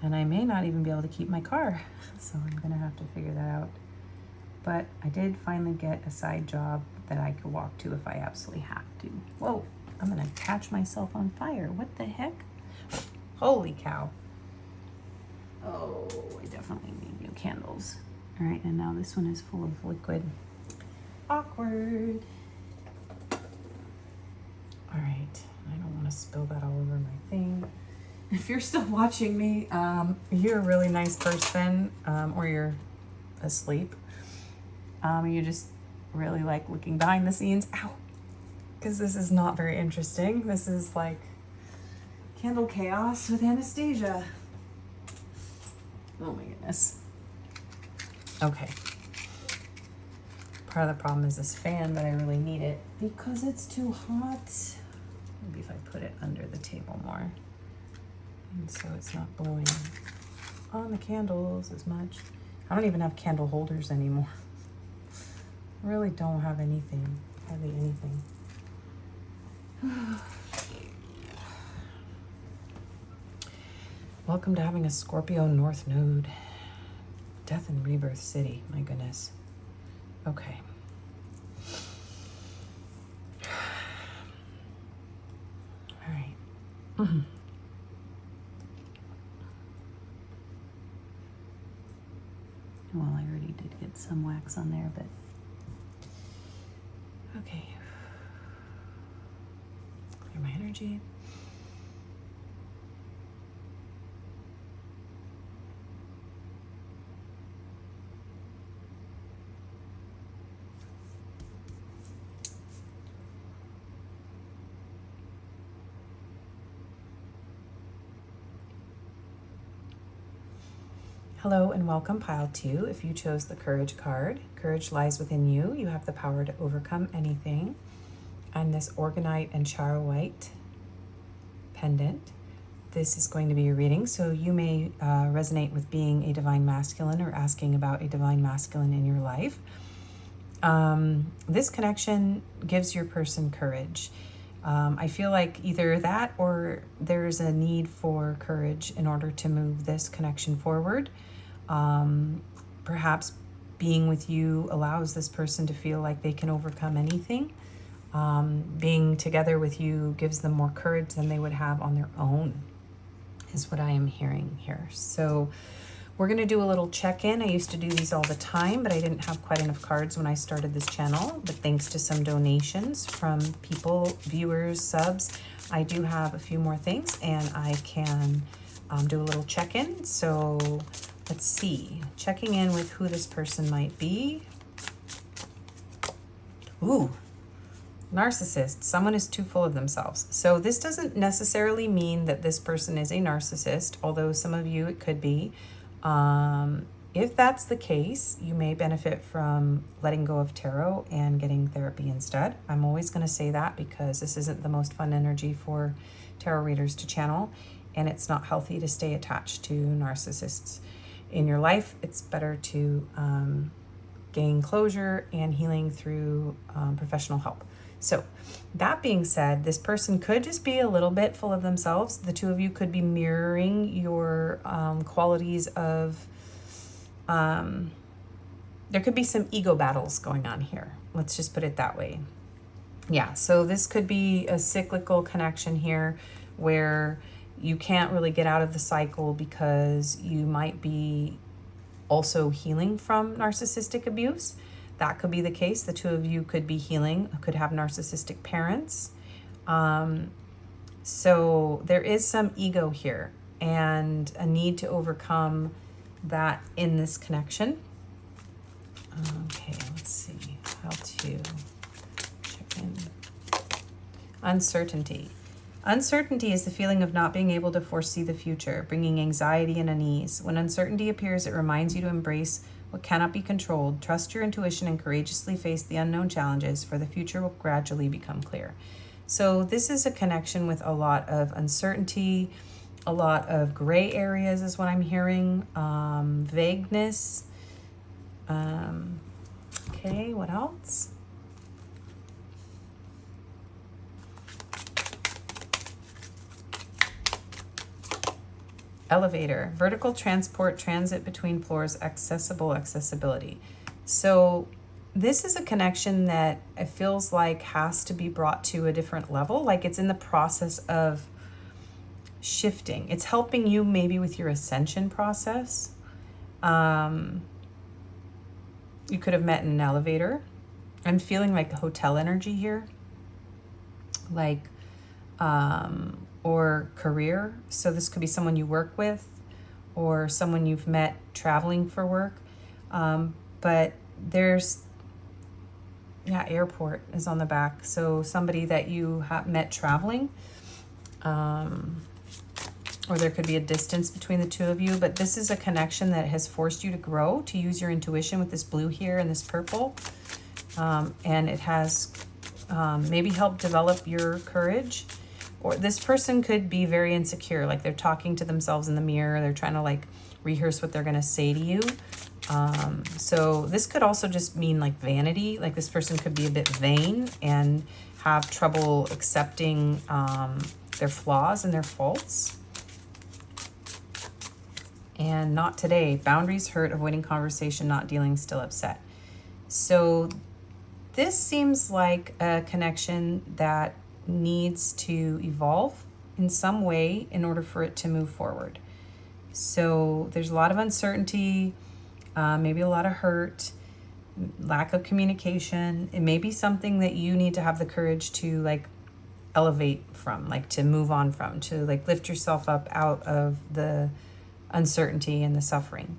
and I may not even be able to keep my car, so I'm gonna have to figure that out. But I did finally get a side job that I could walk to if I absolutely have to. Whoa, I'm gonna catch myself on fire. What the heck? Holy cow. Oh, I definitely need new candles. All right, and now this one is full of liquid. Awkward. All right. I don't want to spill that all over my thing. If you're still watching me, you're a really nice person, or you're asleep. You just really like looking behind the scenes. Ow! because this is not very interesting. This is like candle chaos with Anastasia. Oh my goodness. Okay. Part of the problem is this fan, but I really need it because it's too hot. Maybe if I put it under the table more. And so it's not blowing on the candles as much. I don't even have candle holders anymore. I really don't have anything, hardly anything. Welcome to having a Scorpio North Node. Death and Rebirth City, my goodness. Okay. All right. Mm-hmm. Well, I already did get some wax on there, but okay. Clear my energy. Hello and welcome, pile 2. If you chose the Courage card, courage lies within you. You have the power to overcome anything. And this Organite and Chara White pendant. This is going to be your reading, so you may resonate with being a divine masculine or asking about a divine masculine in your life. This connection gives your person courage. I feel like either that or there's a need for courage in order to move this connection forward. Perhaps being with you allows this person to feel like they can overcome anything. Being together with you gives them more courage than they would have on their own, is what I am hearing here. So we're going to do a little check-in. I used to do these all the time, but I didn't have quite enough cards when I started this channel. But thanks to some donations from people, viewers, subs, I do have a few more things and I can do a little check-in. So let's see, checking in with who this person might be. Ooh, narcissist. Someone is too full of themselves. So this doesn't necessarily mean that this person is a narcissist, although some of you it could be. If that's the case, you may benefit from letting go of tarot and getting therapy instead. I'm always going to say that because this isn't the most fun energy for tarot readers to channel, and it's not healthy to stay attached to narcissists in your life. It's better to gain closure and healing through professional help. So that being said, this person could just be a little bit full of themselves. The two of you could be mirroring your qualities of, there could be some ego battles going on here. Let's just put it that way. Yeah, so this could be a cyclical connection here where you can't really get out of the cycle because you might be also healing from narcissistic abuse. That could be the case. The two of you could be healing, could have narcissistic parents. So there is some ego here and a need to overcome that in this connection. Okay, let's see how to check in. Uncertainty. Uncertainty is the feeling of not being able to foresee the future, bringing anxiety and unease. When uncertainty appears, it reminds you to embrace what cannot be controlled. Trust your intuition and courageously face the unknown challenges, for the future will gradually become clear. So this is a connection with a lot of uncertainty, a lot of gray areas is what I'm hearing, vagueness. Okay, what else? Elevator, vertical transport, transit between floors, accessibility. So this is a connection that it feels like has to be brought to a different level. Like it's in the process of shifting. It's helping you maybe with your ascension process. You could have met in an elevator. I'm feeling like a hotel energy here. Like, or career. So this could be someone you work with or someone you've met traveling for work. But there's Yeah, airport is on the back. So somebody that you have met traveling, or there could be a distance between the two of you, but this is a connection that has forced you to grow, to use your intuition with this blue here and this purple. And it has maybe helped develop your courage. Or this person could be very insecure, like they're talking to themselves in the mirror. They're trying to like rehearse what they're going to say to you. So this could also just mean like vanity. Like this person could be a bit vain and have trouble accepting their flaws and their faults. And not today. Boundaries hurt, avoiding conversation, not dealing, still upset. So this seems like a connection that needs to evolve in some way in order for it to move forward. So there's a lot of uncertainty, maybe a lot of hurt, lack of communication. It may be something that you need to have the courage to like elevate from, like to move on from, to like lift yourself up out of the uncertainty and the suffering.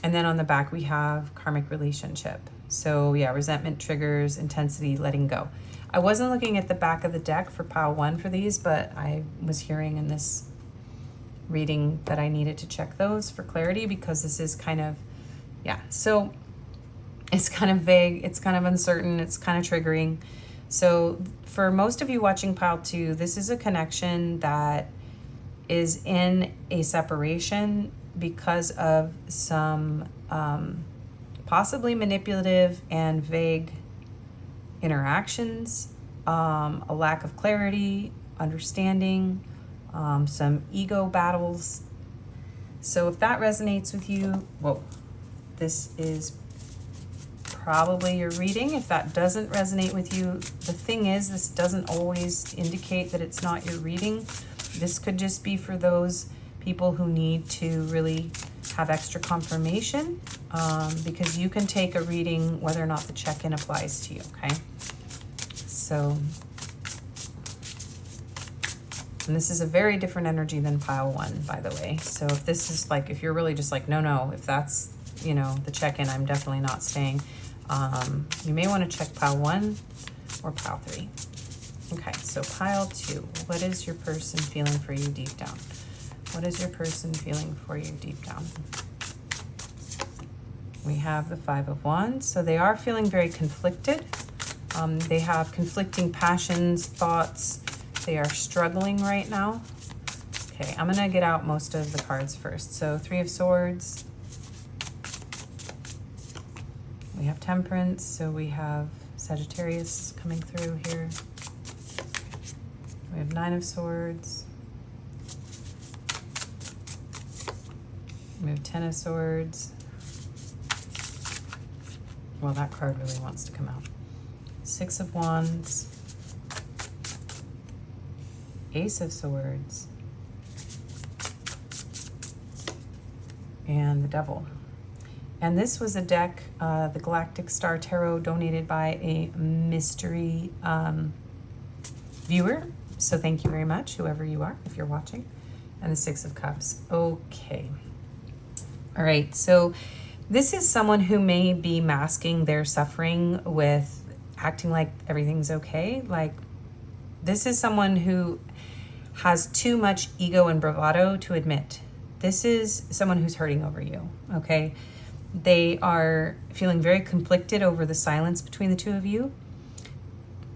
And then on the back we have karmic relationship. So yeah, resentment, triggers, intensity, letting go. I wasn't looking at the back of the deck for pile 1 for these, but I was hearing in this reading that I needed to check those for clarity, because this is kind of, yeah, so it's kind of vague, it's kind of uncertain, it's kind of triggering. So for most of you watching pile 2, this is a connection that is in a separation because of some possibly manipulative and vague interactions, a lack of clarity, understanding, some ego battles. So if that resonates with you, whoa, this is probably your reading. If that doesn't resonate with you, the thing is, this doesn't always indicate that it's not your reading. This could just be for those people who need to really have extra confirmation, because you can take a reading whether or not the check-in applies to you, okay? So, and this is a very different energy than pile 1, by the way. So if this is like, if you're really just like, no, if that's, you know, the check-in, I'm definitely not staying. You may want to check pile 1 or pile 3. Okay, so pile 2, what is your person feeling for you deep down? What is your person feeling for you deep down? We have the 5 of Wands, so they are feeling very conflicted. They have conflicting passions, thoughts. They are struggling right now. Okay, I'm gonna get out most of the cards first. So 3 of Swords. We have Temperance, so we have Sagittarius coming through here. We have 9 of Swords. We have 10 of Swords. Well, that card really wants to come out. 6 of Wands. Ace of Swords. And the Devil. And this was a deck, the Galactic Star Tarot, donated by a mystery viewer. So thank you very much, whoever you are, if you're watching. And the 6 of Cups. Okay. All right, so this is someone who may be masking their suffering with acting like everything's okay. Like, this is someone who has too much ego and bravado to admit. This is someone who's hurting over you, okay? They are feeling very conflicted over the silence between the two of you.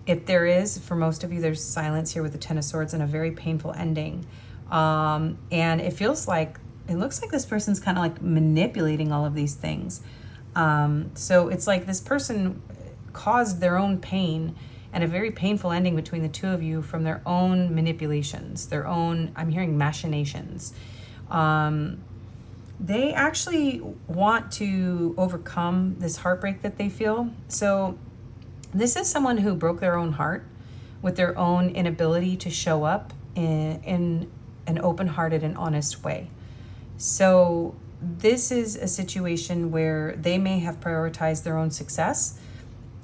If there is, for most of you, there's silence here with the 10 of Swords and a very painful ending. And it feels like, it looks like this person's kind of like manipulating all of these things. So it's like this person caused their own pain and a very painful ending between the two of you from their own manipulations, their own, I'm hearing machinations. They actually want to overcome this heartbreak that they feel. So this is someone who broke their own heart with their own inability to show up in an open-hearted and honest way. So this is a situation where they may have prioritized their own success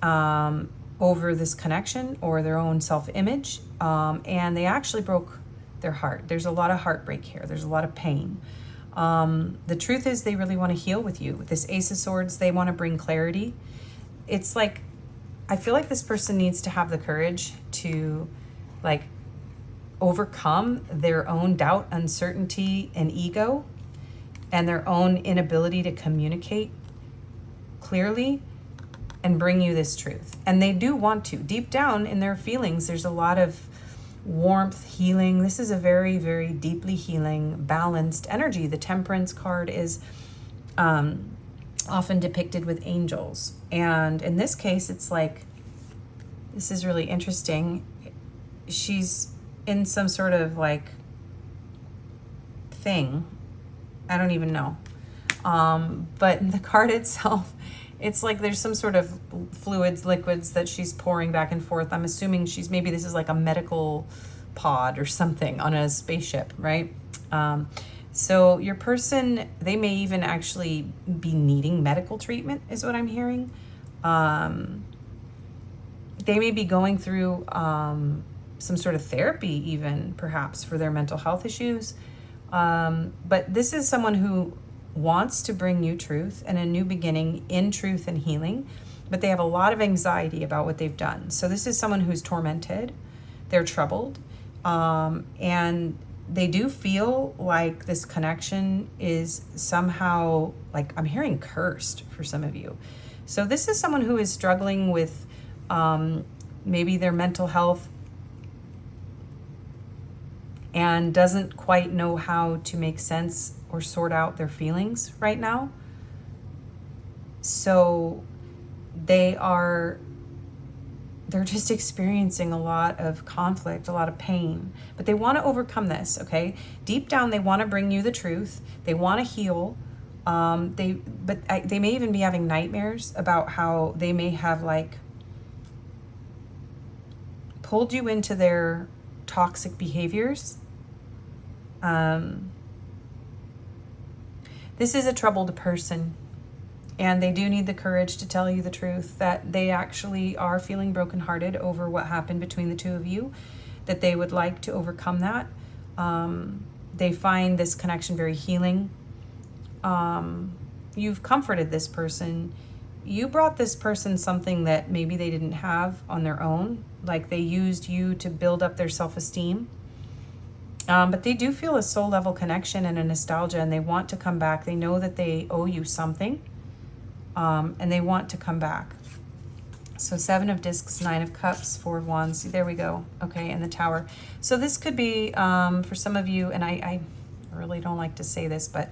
over this connection or their own self-image, and they actually broke their heart. There's a lot of heartbreak here. There's a lot of pain. The truth is they really want to heal with you. With this Ace of Swords, they want to bring clarity. It's like I feel like this person needs to have the courage to like overcome their own doubt, uncertainty, and ego, and their own inability to communicate clearly and bring you this truth. And they do want to. Deep down in their feelings, there's a lot of warmth, healing. This is a very, very deeply healing, balanced energy. The Temperance card is often depicted with angels. And in this case, it's like, this is really interesting. She's in some sort of like thing. I don't even know. But the card itself, it's like there's some sort of fluids, liquids that she's pouring back and forth. I'm assuming maybe this is like a medical pod or something on a spaceship, right? So your person, they may even actually be needing medical treatment, is what I'm hearing. They may be going through some sort of therapy even, perhaps, for their mental health issues. But this is someone who wants to bring you truth and a new beginning in truth and healing, but they have a lot of anxiety about what they've done. So this is someone who's tormented, they're troubled, and they do feel like this connection is somehow, like I'm hearing cursed for some of you. So this is someone who is struggling with maybe their mental health and doesn't quite know how to make sense or sort out their feelings right now. So they're just experiencing a lot of conflict, a lot of pain, but they want to overcome this, okay? Deep down, they want to bring you the truth. They want to heal. They may even be having nightmares about how they may have like pulled you into their toxic behaviors. This is a troubled person, and they do need the courage to tell you the truth, that they actually are feeling brokenhearted over what happened between the two of you, that they would like to overcome that. They find this connection very healing. You've comforted this person. You brought this person something that maybe they didn't have on their own, like they used you to build up their self-esteem. But they do feel a soul level connection and a nostalgia, and they want to come back. They know that they owe you something, and they want to come back. So 7 of Discs, 9 of Cups, 4 of Wands. There we go. Okay, and the Tower. So this could be, for some of you, and I really don't like to say this, but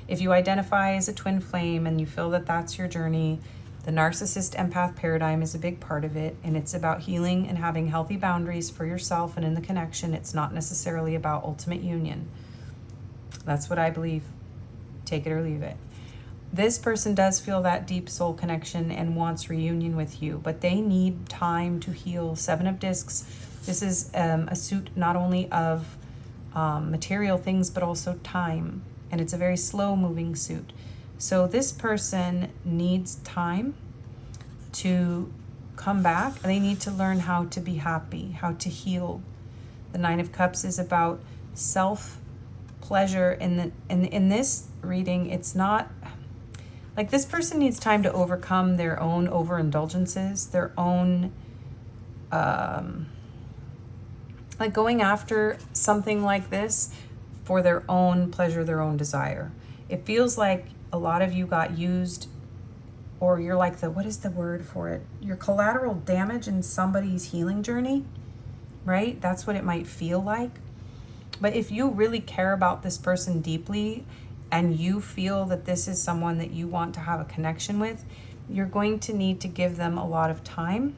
if you identify as a twin flame and you feel that that's your journey, the narcissist empath paradigm is a big part of it, and it's about healing and having healthy boundaries for yourself and in the connection. It's not necessarily about ultimate union. That's what I believe. Take it or leave it. This person does feel that deep soul connection and wants reunion with you, but they need time to heal. 7 of Discs. This is a suit not only of material things, but also time, and it's a very slow moving suit. So this person needs time to come back. They need to learn how to be happy, how to heal. The 9 of Cups is about self-pleasure. In this reading, it's not like this person needs time to overcome their own overindulgences, their own like going after something like this for their own pleasure, their own desire. It feels like a lot of you got used, or you're like what is the word for it? You're collateral damage in somebody's healing journey, right? That's what it might feel like. But if you really care about this person deeply and you feel that this is someone that you want to have a connection with, you're going to need to give them a lot of time,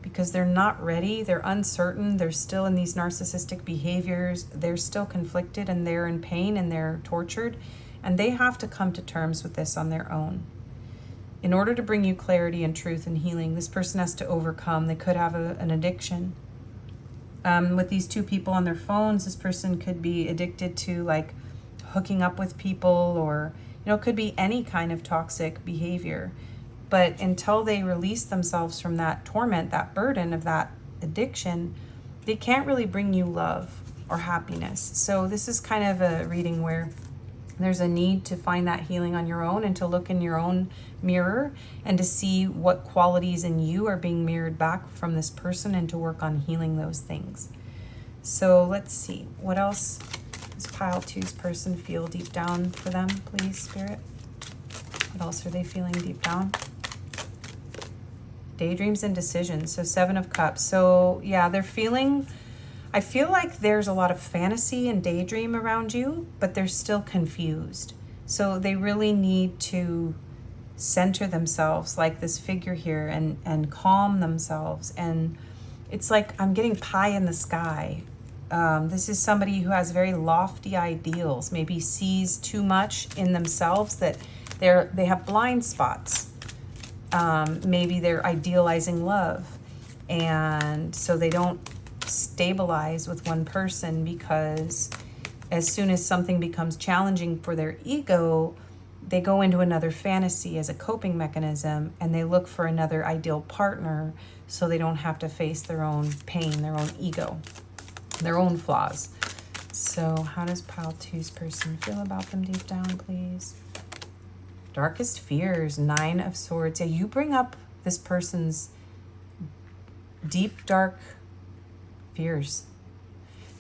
because they're not ready, they're uncertain, they're still in these narcissistic behaviors, they're still conflicted, and they're in pain and they're tortured. And they have to come to terms with this on their own. In order to bring you clarity and truth and healing, this person has to overcome. They could have an addiction. With these 2 people on their phones, this person could be addicted to like hooking up with people, or it could be any kind of toxic behavior. But until they release themselves from that torment, that burden of that addiction, they can't really bring you love or happiness. So this is kind of a reading where There's a need to find that healing on your own and to look in your own mirror and to see what qualities in you are being mirrored back from this person and to work on healing those things. So let's see. What else does pile two's person feel deep down for them, please, Spirit? What else are they feeling deep down? Daydreams and decisions. So 7 of Cups. So yeah, they're feeling... I feel like there's a lot of fantasy and daydream around you, but they're still confused. So they really need to center themselves like this figure here and calm themselves. And it's like I'm getting pie in the sky. This is somebody who has very lofty ideals, maybe sees too much in themselves that they have blind spots. Maybe they're idealizing love. And so they don't stabilize with one person, because as soon as something becomes challenging for their ego, they go into another fantasy as a coping mechanism, and they look for another ideal partner so they don't have to face their own pain, their own ego, their own flaws. So how does pile two's person feel about them deep down, please? Darkest fears, 9 of Swords. Yeah, you bring up this person's deep, dark fears.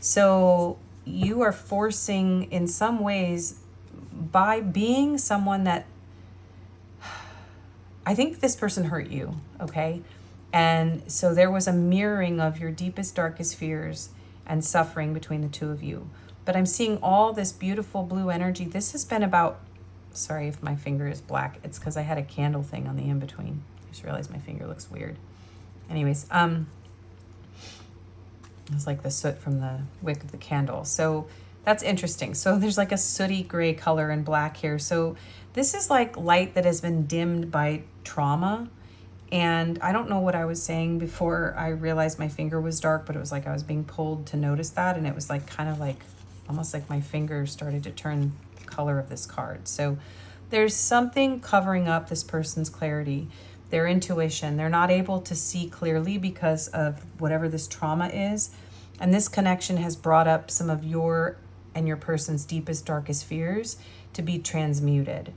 So you are forcing, in some ways, by being someone that, I think this person hurt you, okay? And so there was a mirroring of your deepest, darkest fears and suffering between the two of you. But I'm seeing all this beautiful blue energy. This has been about, sorry if my finger is black, it's because I had a candle thing on the in-between. I just realized my finger looks weird. Anyways, it's like the soot from the wick of the candle. So that's interesting. So there's like a sooty gray color and black here. So this is like light that has been dimmed by trauma. And I don't know what I was saying before I realized my finger was dark, but it was like I was being pulled to notice that. And it was like kind of like almost like my finger started to turn the color of this card. So there's something covering up this person's clarity, their intuition. They're not able to see clearly because of whatever this trauma is. And this connection has brought up some of your and your person's deepest, darkest fears to be transmuted.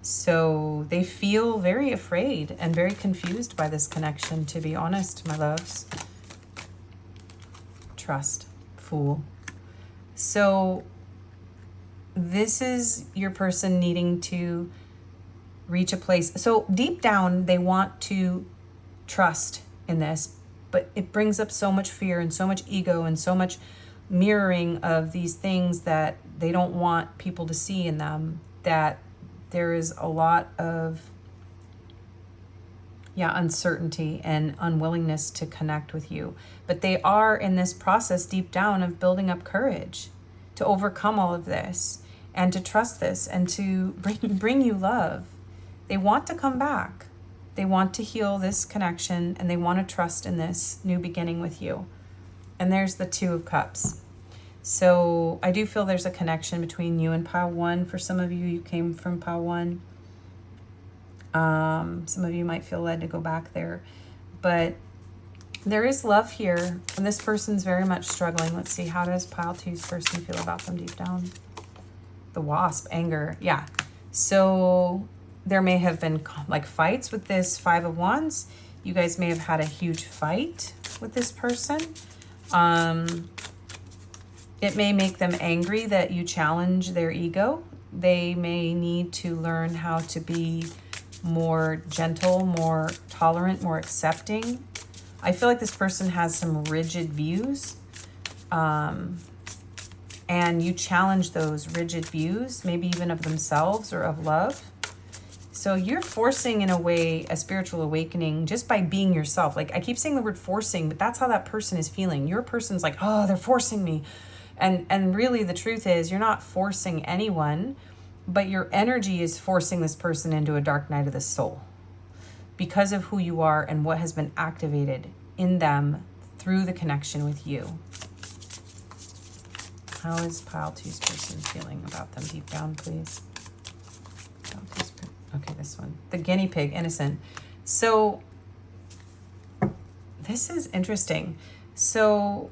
So they feel very afraid and very confused by this connection, to be honest, my loves. Trust, Fool. So this is your person needing to reach a place. So deep down, they want to trust in this, but it brings up so much fear and so much ego and so much mirroring of these things that they don't want people to see in them, that there is a lot of uncertainty and unwillingness to connect with you. But they are in this process deep down of building up courage to overcome all of this and to trust this and to bring you love. They want to come back. They want to heal this connection, and they want to trust in this new beginning with you. And there's the 2 of Cups. So I do feel there's a connection between you and pile 1. For some of you, you came from pile 1. Some of you might feel led to go back there. But there is love here, and this person's very much struggling. Let's see, how does pile 2's person feel about them deep down? The Wasp, anger. Yeah. So there may have been like fights with this 5 of Wands. You guys may have had a huge fight with this person. It may make them angry that you challenge their ego. They may need to learn how to be more gentle, more tolerant, more accepting. I feel like this person has some rigid views. And you challenge those rigid views, maybe even of themselves or of love. So you're forcing, in a way, a spiritual awakening just by being yourself. Like, I keep saying the word forcing, but that's how that person is feeling. Your person's like, oh, they're forcing me. And really the truth is you're not forcing anyone, but your energy is forcing this person into a dark night of the soul because of who you are and what has been activated in them through the connection with you. How is pile 2's person feeling about them deep down, please? Okay, this one. The guinea pig, innocent. So this is interesting. So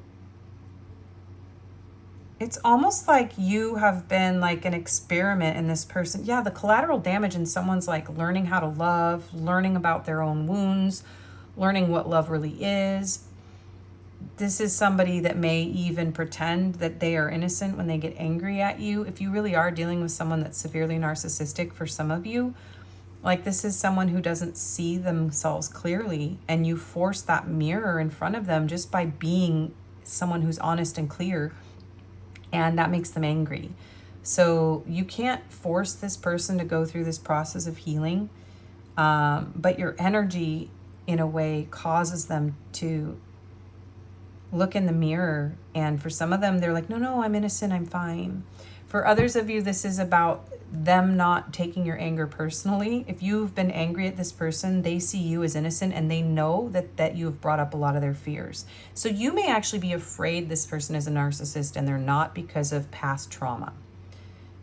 It's almost like you have been like an experiment in this person. Yeah, the collateral damage in someone's like learning how to love, learning about their own wounds, learning what love really is. This is somebody that may even pretend that they are innocent when they get angry at you. If you really are dealing with someone that's severely narcissistic, for some of you, like this is someone who doesn't see themselves clearly, and you force that mirror in front of them just by being someone who's honest and clear, and that makes them angry. So you can't force this person to go through this process of healing, but your energy in a way causes them to look in the mirror. And for some of them, they're like, no, I'm innocent, I'm fine. For others of you, this is about them not taking your anger personally. If you've been angry at this person, they see you as innocent, and they know that you have brought up a lot of their fears. So you may actually be afraid this person is a narcissist, and they're not, because of past trauma.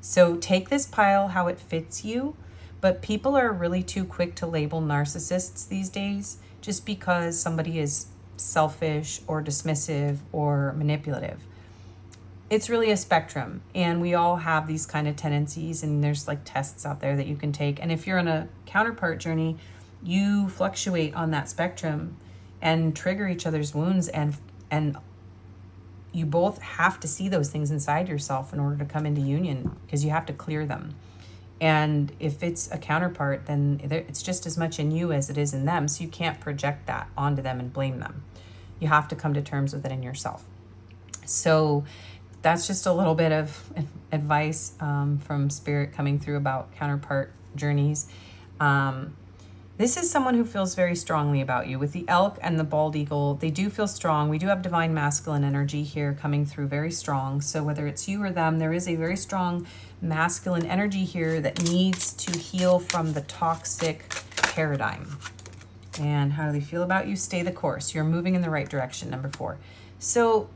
So take this pile how it fits you, but people are really too quick to label narcissists these days just because somebody is selfish or dismissive or manipulative. It's really a spectrum, and we all have these kind of tendencies, and there's like tests out there that you can take. And if you're on a counterpart journey, you fluctuate on that spectrum and trigger each other's wounds, and you both have to see those things inside yourself in order to come into union, because you have to clear them. And if it's a counterpart, then it's just as much in you as it is in them. So you can't project that onto them and blame them. You have to come to terms with it in yourself. So that's just a little bit of advice from Spirit coming through about counterpart journeys. This is someone who feels very strongly about you. With the elk and the bald eagle, they do feel strong. We do have divine masculine energy here coming through very strong. So whether it's you or them, there is a very strong masculine energy here that needs to heal from the toxic paradigm. And how do they feel about you? Stay the course. You're moving in the right direction, number 4. So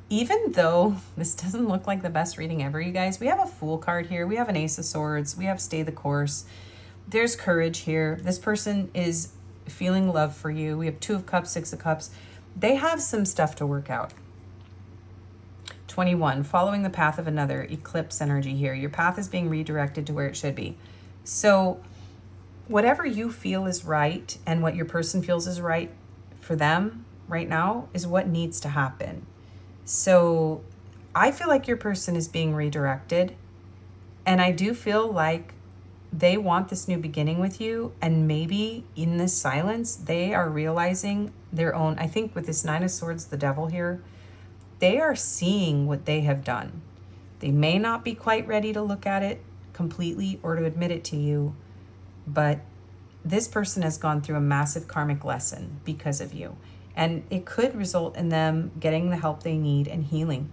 even though this doesn't look like the best reading ever, you guys, we have a Fool card here. We have an Ace of Swords. We have Stay the Course. There's courage here. This person is feeling love for you. We have 2 of Cups, 6 of Cups. They have some stuff to work out. 21, following the path of another, eclipse energy here. Your path is being redirected to where it should be. So whatever you feel is right and what your person feels is right for them right now is what needs to happen. So I feel like your person is being redirected, and I do feel like they want this new beginning with you, and maybe in this silence, they are realizing their own, I think with this 9 of Swords, the Devil here, they are seeing what they have done. They may not be quite ready to look at it completely or to admit it to you, but this person has gone through a massive karmic lesson because of you. And it could result in them getting the help they need and healing,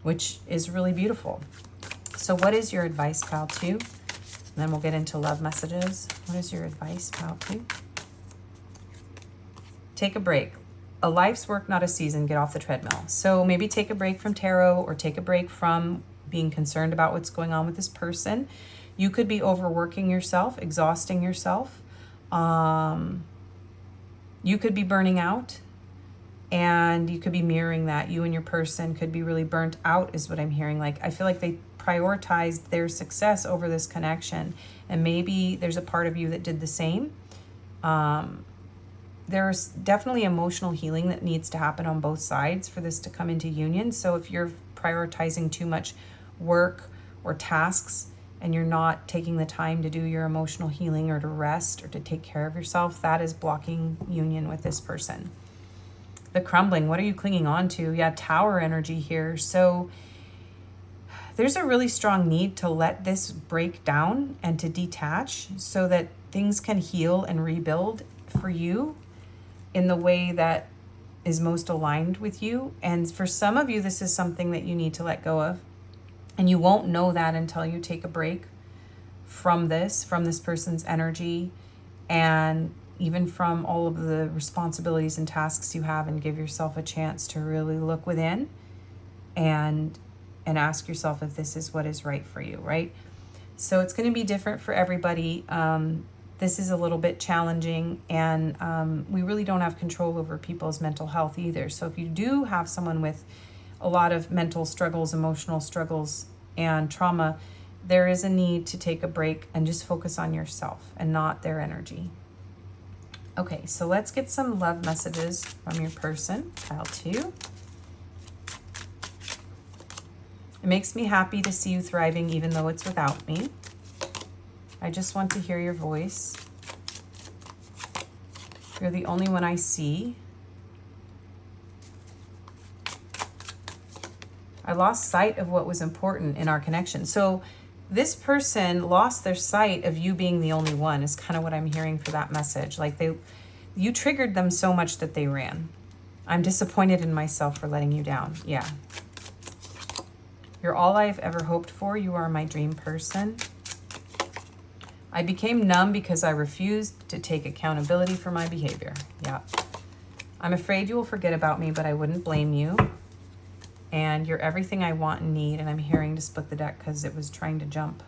which is really beautiful. So what is your advice, pal 2? And then we'll get into love messages. What is your advice, pal 2? Take a break. A life's work, not a season. Get off the treadmill. So maybe take a break from tarot, or take a break from being concerned about what's going on with this person. You could be overworking yourself, exhausting yourself. You could be burning out, and you could be mirroring that. You and your person could be really burnt out, is what I'm hearing. Like, I feel like they prioritized their success over this connection, and maybe there's a part of you that did the same. There's definitely emotional healing that needs to happen on both sides for this to come into union. So if you're prioritizing too much work or tasks, and you're not taking the time to do your emotional healing or to rest or to take care of yourself, that is blocking union with this person. The crumbling, what are you clinging on to? Yeah, Tower energy here. So there's a really strong need to let this break down and to detach so that things can heal and rebuild for you in the way that is most aligned with you. And for some of you, this is something that you need to let go of. And you won't know that until you take a break from this person's energy, and even from all of the responsibilities and tasks you have, and give yourself a chance to really look within and ask yourself if this is what is right for you, right? So it's going to be different for everybody. This is a little bit challenging, and we really don't have control over people's mental health either. So if you do have someone with a lot of mental struggles, emotional struggles, and trauma, there is a need to take a break and just focus on yourself and not their energy. Okay, so let's get some love messages from your person, pile 2. It makes me happy to see you thriving even though it's without me. I just want to hear your voice. You're the only one I see. I lost sight of what was important in our connection. So this person lost their sight of you being the only one is kind of what I'm hearing for that message. Like you triggered them so much that they ran. I'm disappointed in myself for letting you down. Yeah. You're all I've ever hoped for. You are my dream person. I became numb because I refused to take accountability for my behavior. Yeah. I'm afraid you will forget about me, but I wouldn't blame you. And you're everything I want and need. And I'm hearing to split the deck because it was trying to jump.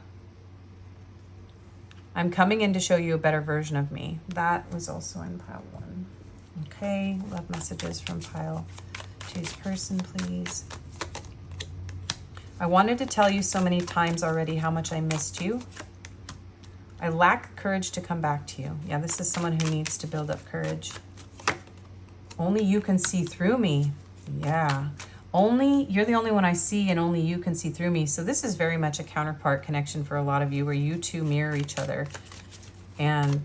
I'm coming in to show you a better version of me. That was also in pile 1. Okay, love messages from pile 2's person, please. I wanted to tell you so many times already how much I missed you. I lack courage to come back to you. Yeah, this is someone who needs to build up courage. Only you can see through me. Yeah. You're the only one I see, and only you can see through me. So this is very much a counterpart connection for a lot of you, where you two mirror each other. And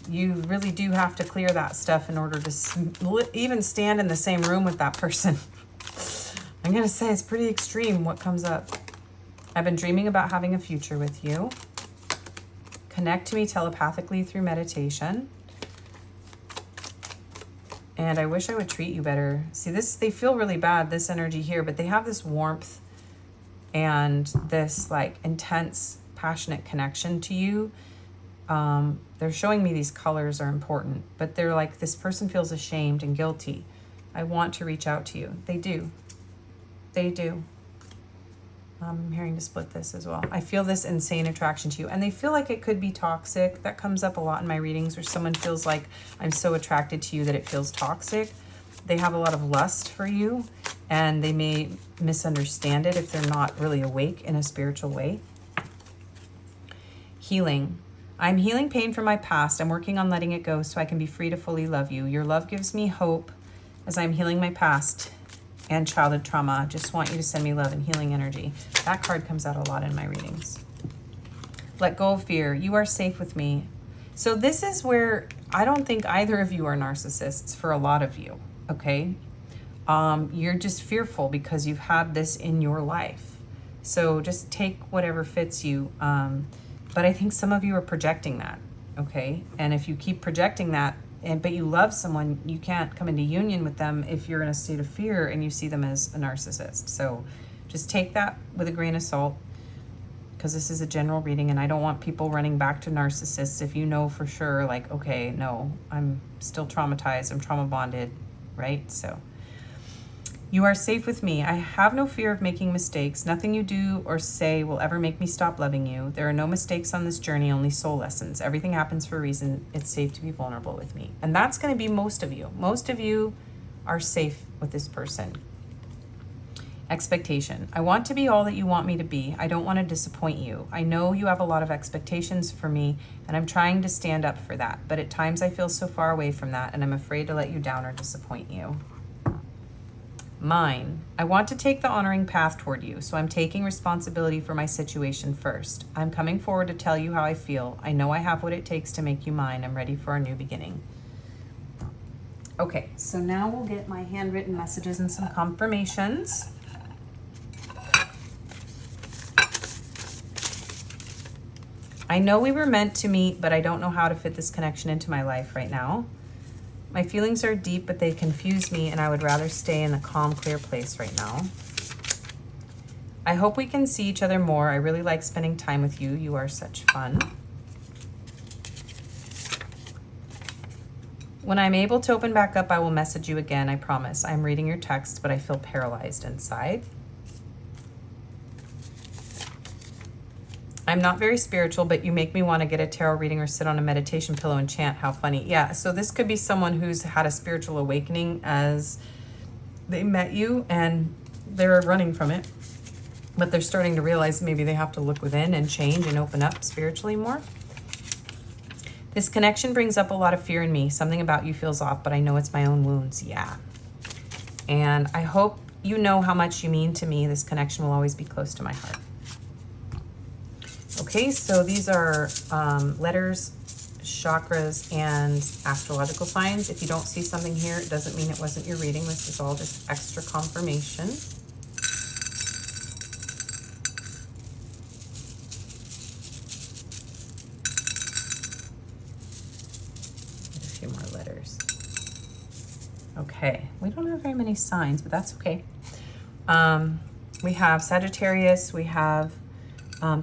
you really do have to clear that stuff in order to even stand in the same room with that person. I'm going to say it's pretty extreme what comes up. I've been dreaming about having a future with you. Connect to me telepathically through meditation. And I wish I would treat you better. See, they feel really bad, this energy here, but they have this warmth and this like intense, passionate connection to you. They're showing me these colors are important, but they're like, this person feels ashamed and guilty. I want to reach out to you. They do. They do. I'm hearing to split this as well. I feel this insane attraction to you. And they feel like it could be toxic. That comes up a lot in my readings, where someone feels like I'm so attracted to you that it feels toxic. They have a lot of lust for you, and they may misunderstand it if they're not really awake in a spiritual way. Healing. I'm healing pain from my past. I'm working on letting it go so I can be free to fully love you. Your love gives me hope as I'm healing my past and childhood trauma. Just want you to send me love and healing energy. That card comes out a lot in my readings. Let go of fear. You are safe with me. So this is where I don't think either of you are narcissists for a lot of you, okay? You're just fearful because you've had this in your life. So just take whatever fits you. But I think some of you are projecting that, okay? And if you keep projecting that, but you love someone, you can't come into union with them if you're in a state of fear and you see them as a narcissist. So just take that with a grain of salt, because this is a general reading and I don't want people running back to narcissists if you know for sure, like, okay, no, I'm still traumatized, I'm trauma bonded, right? So you are safe with me. I have no fear of making mistakes. Nothing you do or say will ever make me stop loving you. There are no mistakes on this journey, only soul lessons. Everything happens for a reason. It's safe to be vulnerable with me. And that's going to be most of you. Most of you are safe with this person. Expectation. I want to be all that you want me to be. I don't want to disappoint you. I know you have a lot of expectations for me, and I'm trying to stand up for that. But at times I feel so far away from that, and I'm afraid to let you down or disappoint you. Mine. I want to take the honoring path toward you, so I'm taking responsibility for my situation first. I'm coming forward to tell you how I feel. I know I have what it takes to make you mine. I'm ready for a new beginning. Okay, so now we'll get my handwritten messages and some confirmations. I know we were meant to meet, but I don't know how to fit this connection into my life right now. My feelings are deep, but they confuse me, and I would rather stay in a calm, clear place right now. I hope we can see each other more. I really like spending time with you. You are such fun. When I'm able to open back up, I will message you again, I promise. I'm reading your text, but I feel paralyzed inside. I'm not very spiritual, but you make me want to get a tarot reading or sit on a meditation pillow and chant. How funny. Yeah, so this could be someone who's had a spiritual awakening as they met you, and they're running from it, but they're starting to realize maybe they have to look within and change and open up spiritually more. This connection brings up a lot of fear in me. Something about you feels off, but I know it's my own wounds. Yeah. And I hope you know how much you mean to me. This connection will always be close to my heart. Okay, so these are letters, chakras, and astrological signs. If you don't see something here, it doesn't mean it wasn't your reading. This is all just extra confirmation. A few more letters. Okay, we don't have very many signs, but that's okay. We have Sagittarius, we have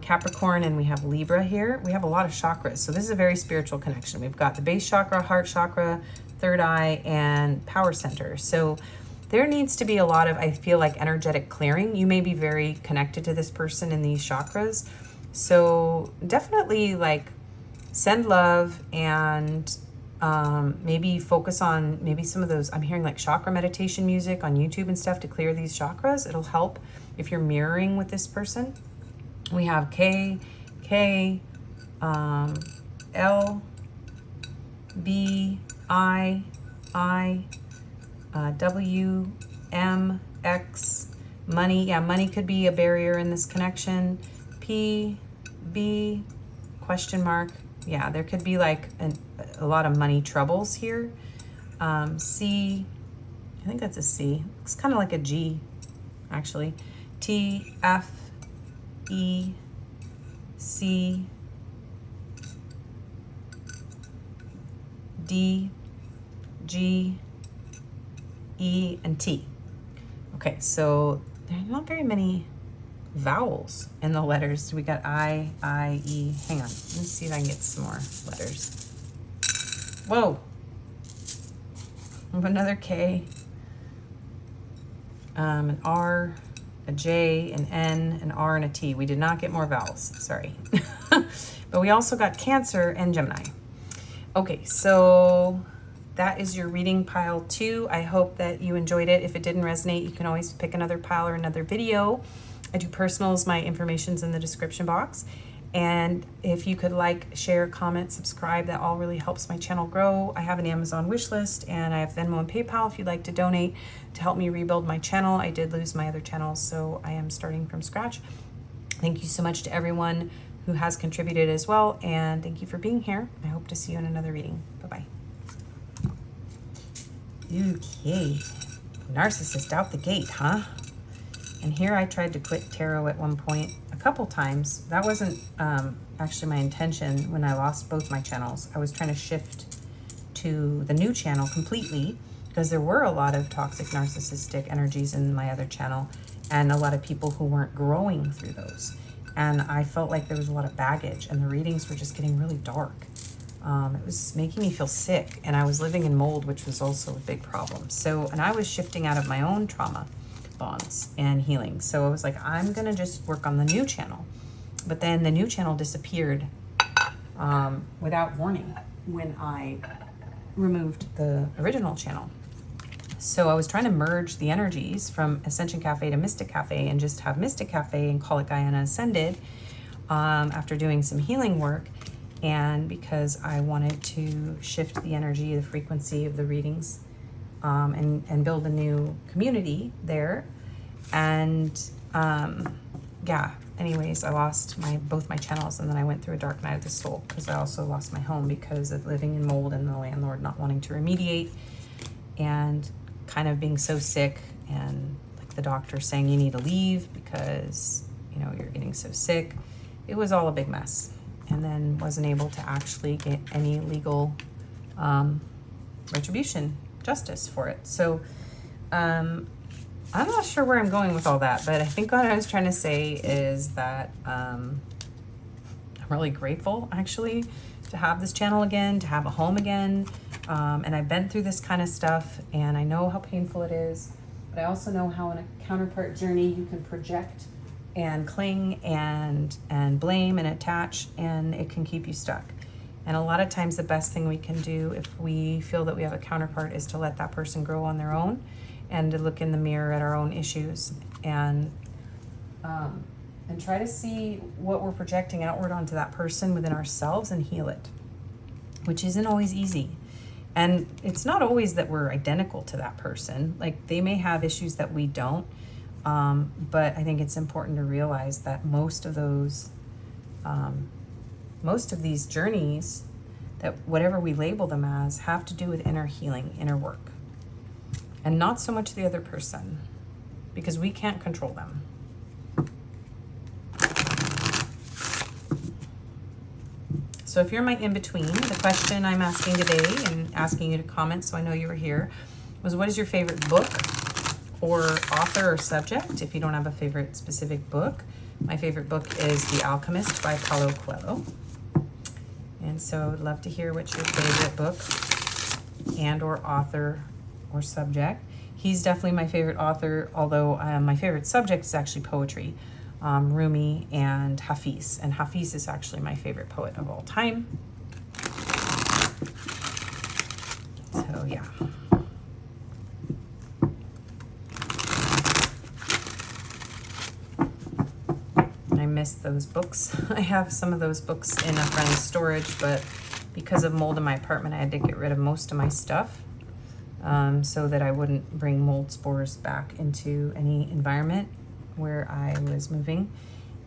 Capricorn, and we have Libra here. We have a lot of chakras. So this is a very spiritual connection. We've got the base chakra, heart chakra, third eye, and power center. So there needs to be a lot of, I feel like, energetic clearing. You may be very connected to this person in these chakras. So definitely like send love and maybe focus on maybe some of those, I'm hearing like chakra meditation music on YouTube and stuff to clear these chakras. It'll help if you're mirroring with this person. We have K, L, B, I, W, M, X, money. Yeah, money could be a barrier in this connection. P, B, question mark. Yeah, there could be like a lot of money troubles here. C, I think that's a C. It's kind of like a G, actually. T, F, E, C, D, G, E, and T. Okay, so there's not very many vowels in the letters. We got I, E. Hang on, let me see if I can get some more letters. Whoa. Another K, an R, a J, an N, an R, and a T. We did not get more vowels, sorry. But we also got Cancer and Gemini. Okay, so that is your reading pile 2. I hope that you enjoyed it. If it didn't resonate, you can always pick another pile or another video. I do personals, my information's in the description box. And if you could like, share, comment, subscribe, that all really helps my channel grow. I have an Amazon wish list, and I have Venmo and PayPal if you'd like to donate to help me rebuild my channel. I did lose my other channels, so I am starting from scratch. Thank you so much to everyone who has contributed as well, and thank you for being here. I hope to see you in another reading. Bye-bye. Okay, narcissist out the gate, huh? And here I tried to quit tarot at one point a couple times. That wasn't actually my intention when I lost both my channels. I was trying to shift to the new channel completely because there were a lot of toxic narcissistic energies in my other channel and a lot of people who weren't growing through those. And I felt like there was a lot of baggage and the readings were just getting really dark. It was making me feel sick, and I was living in mold, which was also a big problem. So, and I was shifting out of my own trauma bonds and healing. So I was like, I'm gonna just work on the new channel. But then the new channel disappeared without warning when I removed the original channel. So I was trying to merge the energies from Ascension Cafe to Mystic Cafe and just have Mystic Cafe and call it GaiAna Ascended after doing some healing work. And because I wanted to shift the energy, the frequency of the readings and build a new community there. And yeah, anyways, I lost both my channels, and then I went through a dark night of the soul because I also lost my home because of living in mold and the landlord not wanting to remediate and kind of being so sick, and like the doctor saying you need to leave because, you know, you're getting so sick. It was all a big mess, and then wasn't able to actually get any legal retribution, justice for it. So I'm not sure where I'm going with all that, but I think what I was trying to say is that I'm really grateful actually to have this channel again, to have a home again. And I've been through this kind of stuff, and I know how painful it is, but I also know how in a counterpart journey you can project and cling and blame and attach, and it can keep you stuck. And a lot of times the best thing we can do if we feel that we have a counterpart is to let that person grow on their own and to look in the mirror at our own issues and try to see what we're projecting outward onto that person within ourselves and heal it, which isn't always easy. And it's not always that we're identical to that person. Like, they may have issues that we don't, but I think it's important to realize that most of these journeys, that whatever we label them as, have to do with inner healing, inner work, and not so much the other person, because we can't control them. So if you're my in-between, the question I'm asking today and asking you to comment so I know you were here was, what is your favorite book or author or subject? If you don't have a favorite specific book, my favorite book is The Alchemist by Paulo Coelho. And so I'd love to hear what's your favorite book and or author or subject. He's definitely my favorite author, although my favorite subject is actually poetry. Rumi and Hafiz. And Hafiz is actually my favorite poet of all time. So yeah. I miss those books. I have some of those books in a friend's storage, but because of mold in my apartment, I had to get rid of most of my stuff so that I wouldn't bring mold spores back into any environment where I was moving.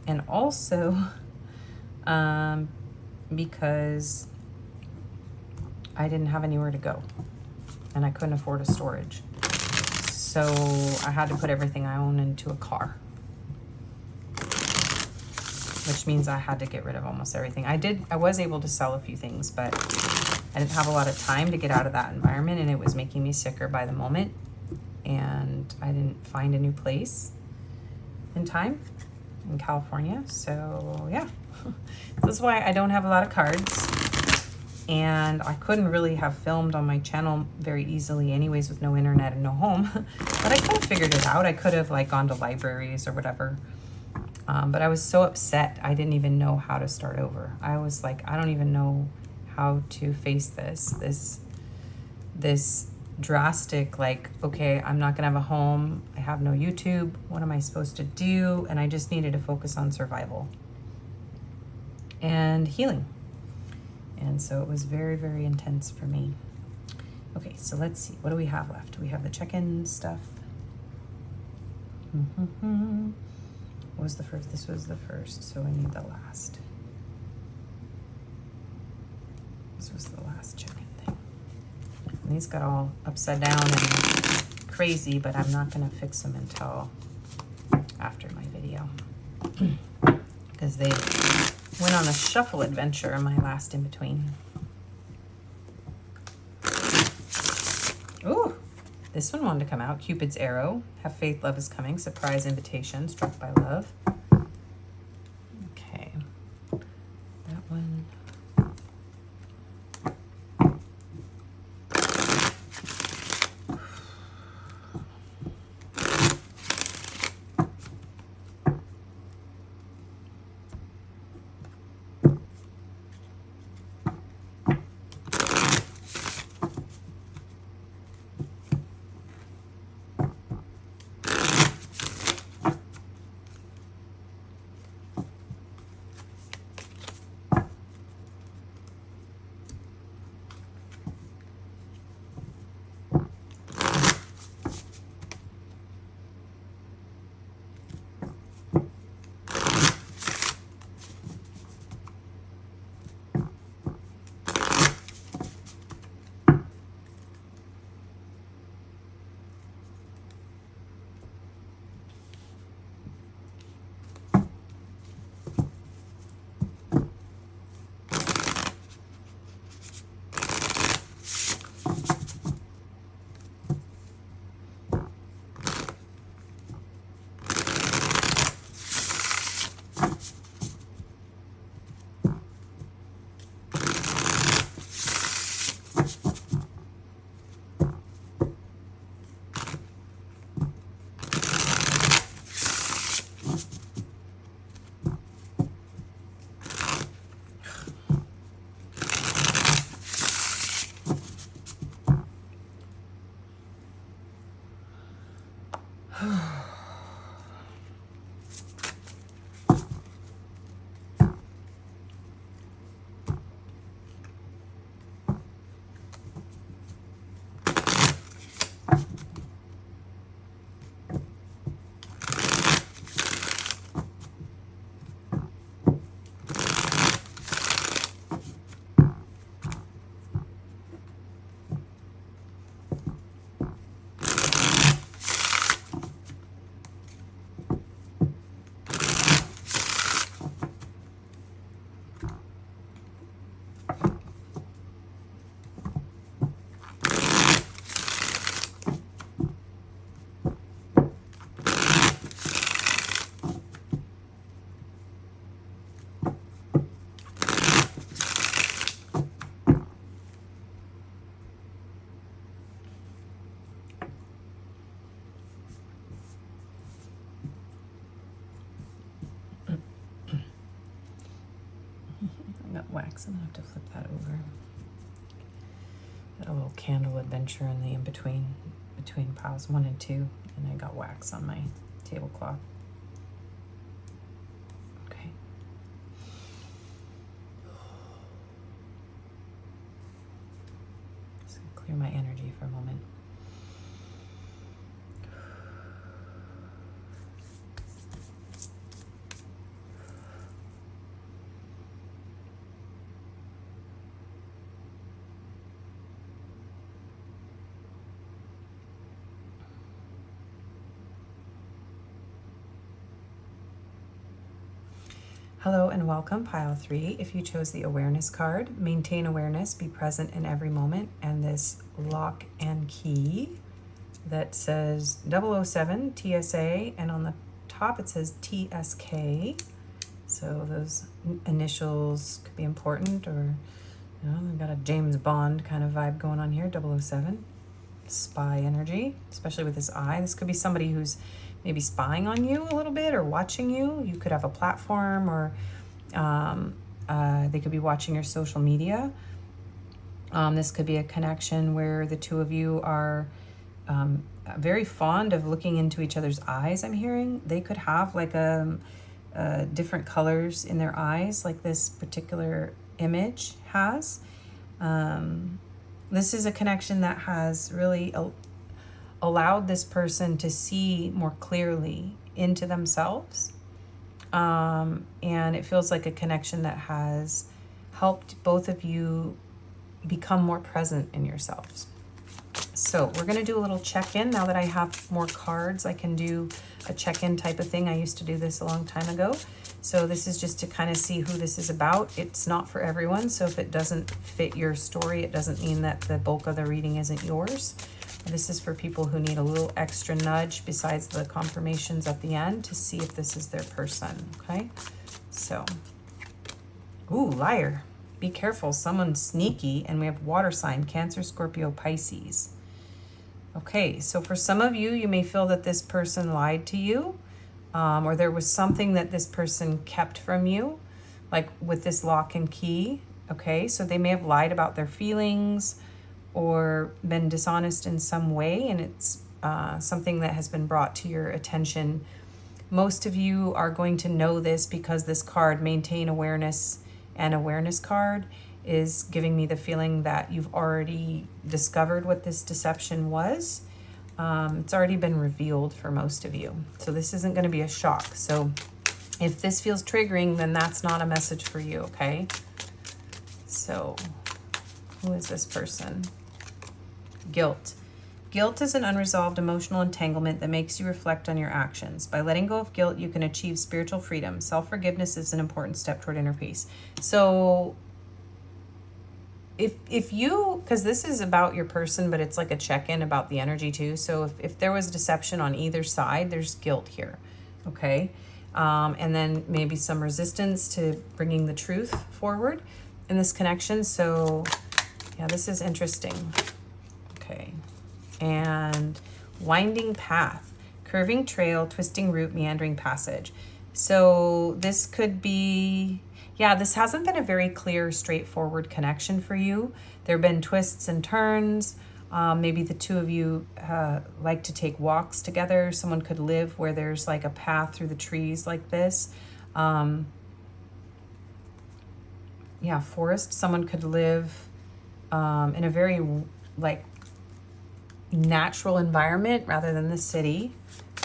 And also because I didn't have anywhere to go and I couldn't afford a storage. So I had to put everything I own into a car, which means I had to get rid of almost everything. I was able to sell a few things, but I didn't have a lot of time to get out of that environment, and it was making me sicker by the moment. And I didn't find a new place in time in California. So yeah, this is why I don't have a lot of cards. And I couldn't really have filmed on my channel very easily anyways with no internet and no home. But I could have figured it out. I could have like gone to libraries or whatever. But I was so upset, I didn't even know how to start over. I was like, I don't even know how to face this drastic, like, okay, I'm not gonna have a home, I have no YouTube, what am I supposed to do? And I just needed to focus on survival and healing. And so it was very, very intense for me. Okay, so let's see, what do we have left? We have the check-in stuff. What was the first? This was the first, so I need the last. This was the last check-in thing. And these got all upside down and crazy, but I'm not gonna fix them until after my video. Because they went on a shuffle adventure in my last in-between. Ooh, this one wanted to come out. Cupid's arrow. Have faith, love is coming. Surprise invitation. Struck by love. Okay. That one. Wax, I'm gonna have to flip that over. Got a little candle adventure in the between piles 1 and 2, and I got wax on my tablecloth. Okay. Just gonna clear my energy for a moment. Hello and welcome, pile 3. If you chose the awareness card, maintain awareness, be present in every moment, and this lock and key that says 007 TSA, and on the top it says TSK. So those initials could be important, or we've got a James Bond kind of vibe going on here. 007, spy energy, especially with this eye. This could be somebody who's maybe spying on you a little bit or watching you. You could have a platform, or they could be watching your social media. This could be a connection where the two of you are very fond of looking into each other's eyes, I'm hearing. They could have like different colors in their eyes, like this particular image has. This is a connection that has really allowed this person to see more clearly into themselves. And it feels like a connection that has helped both of you become more present in yourselves. So we're going to do a little check-in. Now that I have more cards, I can do a check-in type of thing. I used to do this a long time ago. So this is just to kind of see who this is about. It's not for everyone. So if it doesn't fit your story, it doesn't mean that the bulk of the reading isn't yours. This is for people who need a little extra nudge besides the confirmations at the end to see if this is their person, okay? So, ooh, liar. Be careful, someone's sneaky, and we have water sign, Cancer, Scorpio, Pisces. Okay, so for some of you, you may feel that this person lied to you, or there was something that this person kept from you, like with this lock and key, okay? So they may have lied about their feelings, or been dishonest in some way, and it's something that has been brought to your attention. Most of you are going to know this because this card, Maintain Awareness and Awareness card, is giving me the feeling that you've already discovered what this deception was. It's already been revealed for most of you. So this isn't going to be a shock. So if this feels triggering, then that's not a message for you, okay? So who is this person? Guilt. Guilt is an unresolved emotional entanglement that makes you reflect on your actions. By letting go of guilt, you can achieve spiritual freedom. Self-forgiveness is an important step toward inner peace. So if you, because this is about your person, but it's like a check-in about the energy too. So if there was deception on either side, there's guilt here, okay? And then maybe some resistance to bringing the truth forward in this connection. So yeah, this is interesting. Okay, and winding path, curving trail, twisting route, meandering passage. So this could be, yeah, this hasn't been a very clear, straightforward connection for you. There have been twists and turns. Maybe the two of you like to take walks together. Someone could live where there's like a path through the trees like this. Yeah, forest. Someone could live in a very like natural environment rather than the city.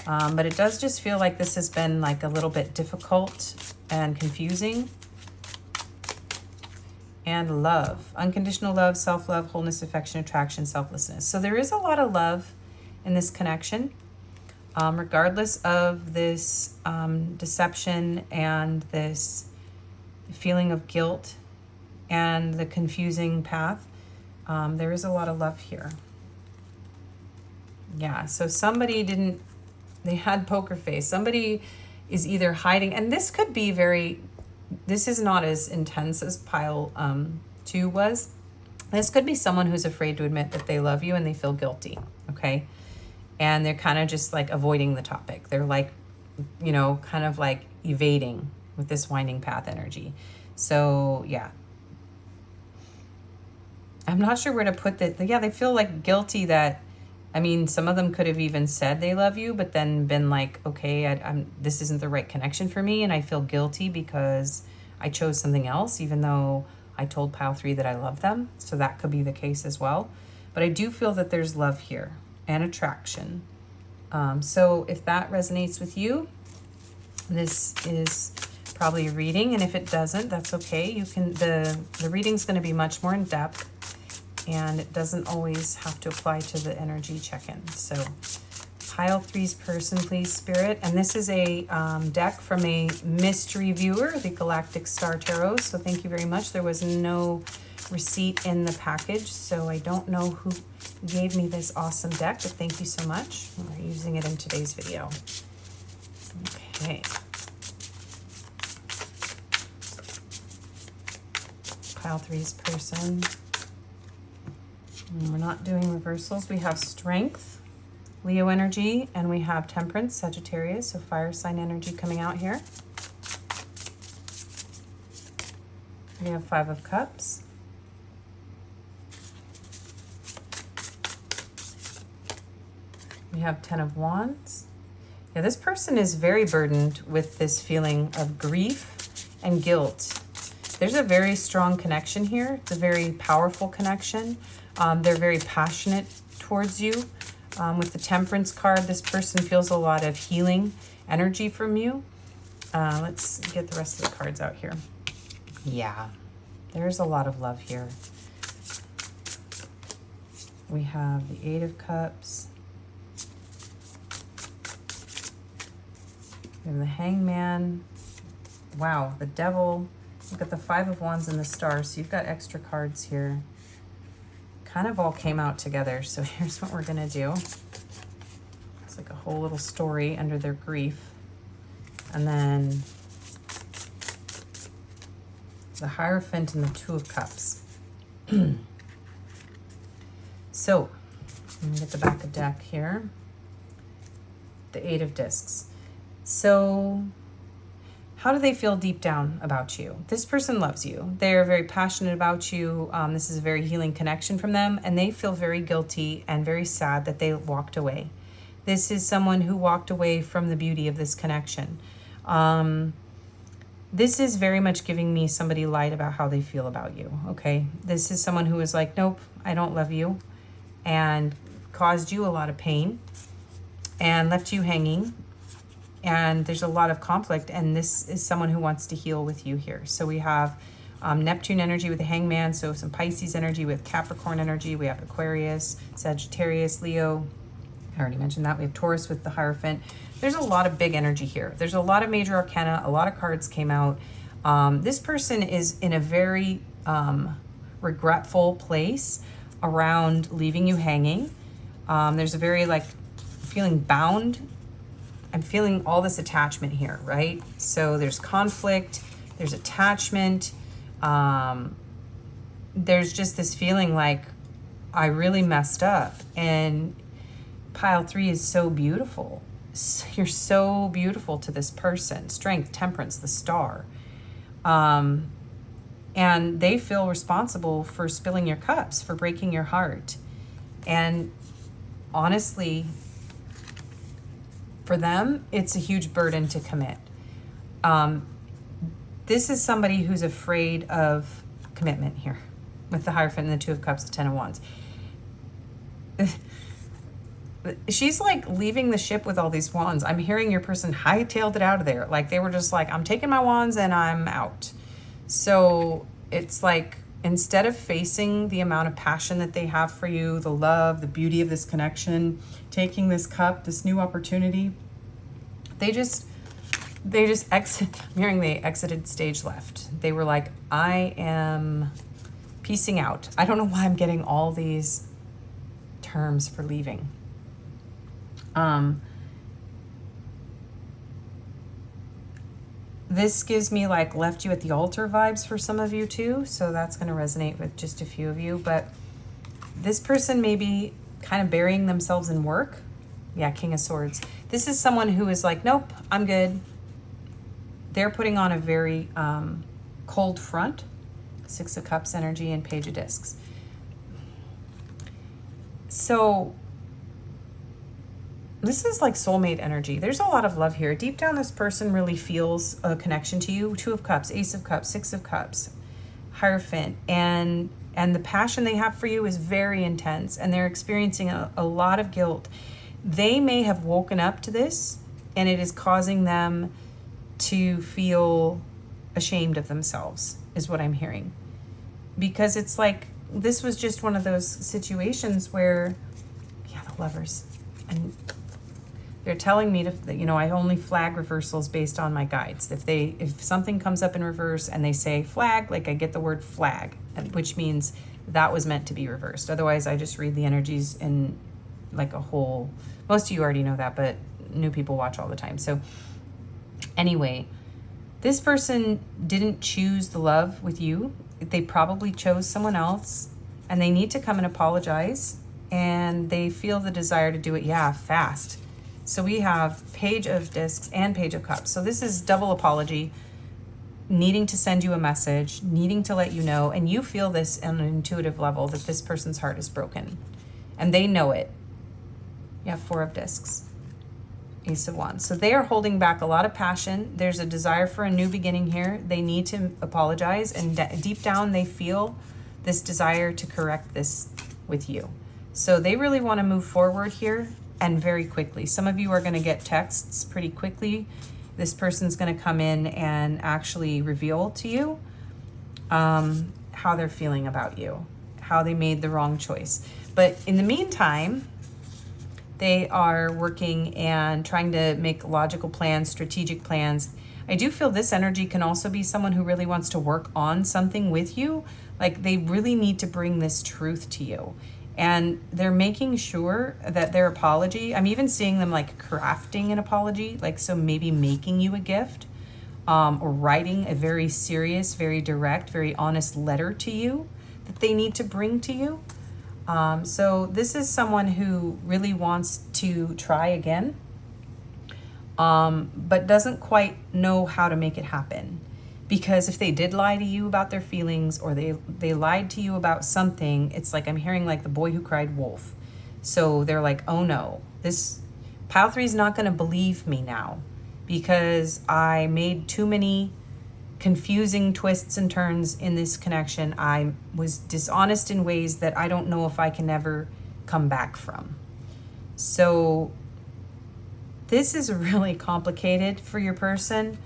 But it does just feel like this has been like a little bit difficult and confusing. And love, unconditional love, self-love, wholeness, affection, attraction, selflessness. So there is a lot of love in this connection, regardless of this deception and this feeling of guilt and the confusing path. There is a lot of love here. Yeah, so somebody didn't, they had poker face. Somebody is either hiding, and this could be very, this is not as intense as pile 2 was. This could be someone who's afraid to admit that they love you and they feel guilty, okay? And they're kind of just like avoiding the topic. They're like, you know, kind of like evading with this winding path energy. So yeah. I'm not sure where to put that. Yeah, they feel like guilty that, I mean, some of them could have even said they love you, but then been like, okay, this isn't the right connection for me, and I feel guilty because I chose something else, even though I told pile 3 that I love them. So that could be the case as well. But I do feel that there's love here and attraction. So if that resonates with you, this is probably a reading. And if it doesn't, that's okay. You can, the reading's going to be much more in depth, and it doesn't always have to apply to the energy check-in. So pile 3's person, please, Spirit. And this is a deck from a mystery viewer, the Galactic Star Tarot. So thank you very much. There was no receipt in the package, so I don't know who gave me this awesome deck, but thank you so much. We're using it in today's video. Okay. Pile 3's person. And we're not doing reversals. We have strength, Leo energy, and we have temperance, Sagittarius, so fire sign energy coming out here. We have 5 of Cups. We have 10 of Wands. Yeah, this person is very burdened with this feeling of grief and guilt. There's a very strong connection here. It's a very powerful connection. They're very passionate towards you. With the Temperance card, this person feels a lot of healing energy from you. Let's get the rest of the cards out here. Yeah, there's a lot of love here. We have the 8 of Cups. We have the Hangman. Wow, the Devil. Look at the 5 of Wands and the Star. So you've got extra cards here. Kind of all came out together. So here's what we're going to do. It's like a whole little story under their grief. And then the Hierophant and the 2 of Cups. So, let me get the back of deck here. The 8 of Discs. So, how do they feel deep down about you? This person loves you. They're very passionate about you. This is a very healing connection from them, and they feel very guilty and very sad that they walked away. This is someone who walked away from the beauty of this connection. This is very much giving me somebody light about how they feel about you, okay? This is someone who is like, nope, I don't love you, and caused you a lot of pain and left you hanging. And there's a lot of conflict, and this is someone who wants to heal with you here. So we have Neptune energy with the Hangman, so some Pisces energy with Capricorn energy. We have Aquarius, Sagittarius, Leo. I already mentioned that. We have Taurus with the Hierophant. There's a lot of big energy here. There's a lot of major arcana. A lot of cards came out. This person is in a very regretful place around leaving you hanging. There's a very like feeling bound. I'm feeling all this attachment here, right? So there's conflict, there's attachment. There's just this feeling like I really messed up. And pile 3 is so beautiful. You're so beautiful to this person. Strength, temperance, the Star. And they feel responsible for spilling your cups, for breaking your heart. And honestly, for them, it's a huge burden to commit. This is somebody who's afraid of commitment here with the Hierophant and the Two of Cups, the Ten of Wands. She's like leaving the ship with all these wands. I'm hearing your person hightailed it out of there. Like they were just like, I'm taking my wands and I'm out. So it's like, instead of facing the amount of passion that they have for you, the love, the beauty of this connection, taking this cup, this new opportunity, they just exit. I'm hearing they exited stage left. They were like, I am peacing out. I don't know why I'm getting all these terms for leaving. This gives me like left you at the altar vibes for some of you too. So that's going to resonate with just a few of you. But this person may be kind of burying themselves in work. Yeah, King of Swords. This is someone who is like, nope, I'm good. They're putting on a very cold front. Six of Cups energy and Page of Discs. So this is like soulmate energy. There's a lot of love here. Deep down, this person really feels a connection to you. Two of Cups, Ace of Cups, Six of Cups, Hierophant. And the passion they have for you is very intense. And they're experiencing a lot of guilt. They may have woken up to this, and it is causing them to feel ashamed of themselves, is what I'm hearing. Because it's like, this was just one of those situations where, yeah, the Lovers. And they're telling me to, you know, I only flag reversals based on my guides. If something comes up in reverse and they say flag, like I get the word flag, which means that was meant to be reversed. Otherwise, I just read the energies in like a whole, most of you already know that, but new people watch all the time. So anyway, this person didn't choose the love with you. They probably chose someone else, and they need to come and apologize, and they feel the desire to do it, yeah, fast. So we have Page of Discs and Page of Cups. So this is double apology, needing to send you a message, needing to let you know, and you feel this on an intuitive level that this person's heart is broken, and they know it. You have Four of Discs, Ace of Wands. So they are holding back a lot of passion. There's a desire for a new beginning here. They need to apologize, and deep down they feel this desire to correct this with you. So they really want to move forward here, and very quickly. Some of you are going to get texts pretty quickly. This person's going to come in and actually reveal to you how they're feeling about you, how they made the wrong choice. But in the meantime, they are working and trying to make logical plans, strategic plans. I do feel this energy can also be someone who really wants to work on something with you. Like they really need to bring this truth to you. And they're making sure that their apology, I'm even seeing them like crafting an apology, like so maybe making you a gift, or writing a very serious, very direct, very honest letter to you that they need to bring to you. So this is someone who really wants to try again, but doesn't quite know how to make it happen. Because if they did lie to you about their feelings, or they lied to you about something, it's like I'm hearing like the boy who cried wolf. So they're like, oh no, this pile 3 is not going to believe me now because I made too many confusing twists and turns in this connection. I was dishonest in ways that I don't know if I can ever come back from. So this is really complicated for your person.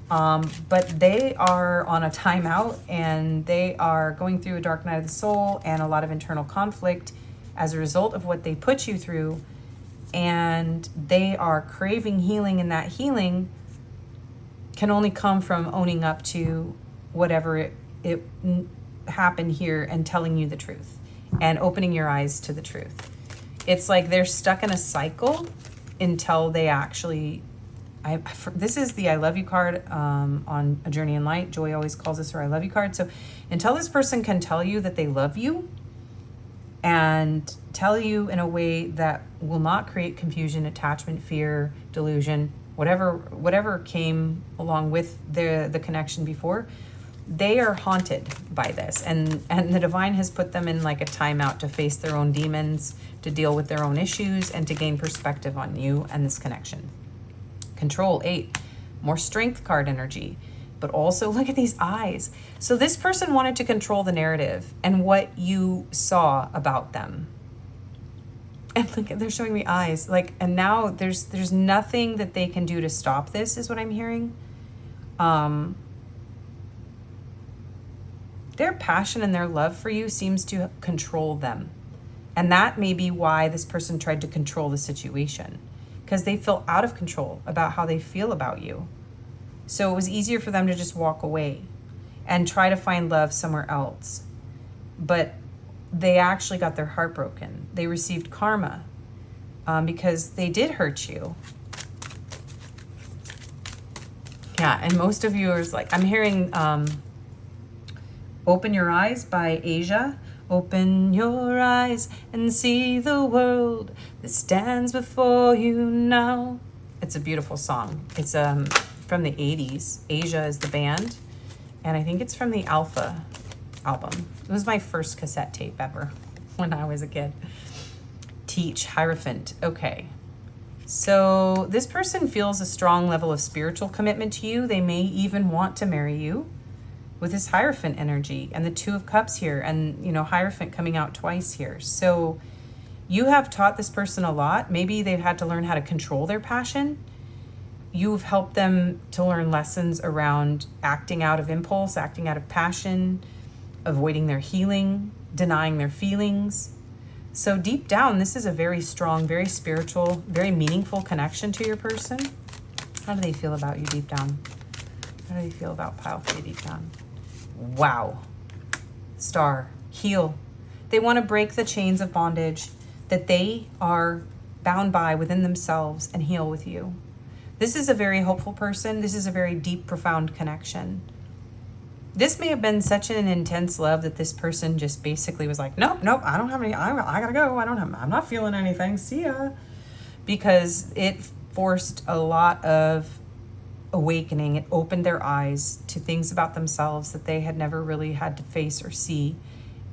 But they are on a timeout, and they are going through a dark night of the soul and a lot of internal conflict as a result of what they put you through. And they are craving healing, and that healing can only come from owning up to whatever it happened here and telling you the truth and opening your eyes to the truth. It's like they're stuck in a cycle until they actually... this is the I love you card on A Journey in Light. Joy always calls this her I love you card. So until this person can tell you that they love you and tell you in a way that will not create confusion, attachment, fear, delusion, whatever came along with the connection before, they are haunted by this, and the divine has put them in like a timeout to face their own demons, to deal with their own issues, and to gain perspective on you and this connection. Control 8, more strength card energy, but also look at these eyes. So this person wanted to control the narrative and what you saw about them. And look, they're showing me eyes, like, and now there's nothing that they can do to stop this, is what I'm hearing. Their passion and their love for you seems to control them. And that may be why this person tried to control the situation, because they feel out of control about how they feel about you. So it was easier for them to just walk away and try to find love somewhere else. But they actually got their heart broken. They received karma because they did hurt you. Yeah, and most of you are like, I'm hearing Open Your Eyes by Asia. Open your eyes and see the world that stands before you now. It's a beautiful song. It's from the 80s. Asia is the band. And I think it's from the Alpha album. It was my first cassette tape ever when I was a kid. Teach, Hierophant. Okay. So this person feels a strong level of spiritual commitment to you. They may even want to marry you with this Hierophant energy and the Two of Cups here, and, you know, Hierophant coming out twice here. So you have taught this person a lot. Maybe they've had to learn how to control their passion. You've helped them to learn lessons around acting out of impulse, acting out of passion, avoiding their healing, denying their feelings. So deep down, this is a very strong, very spiritual, very meaningful connection to your person. How do they feel about you deep down? How do they feel about pile 3 deep down? Wow. Star, heal. They want to break the chains of bondage that they are bound by within themselves and heal with you. This is a very hopeful person. This is a very deep, profound connection. This may have been such an intense love that this person just basically was like, nope, I don't have any, I gotta go. I'm not feeling anything. See ya. Because it forced a lot of awakening. It opened their eyes to things about themselves that they had never really had to face or see.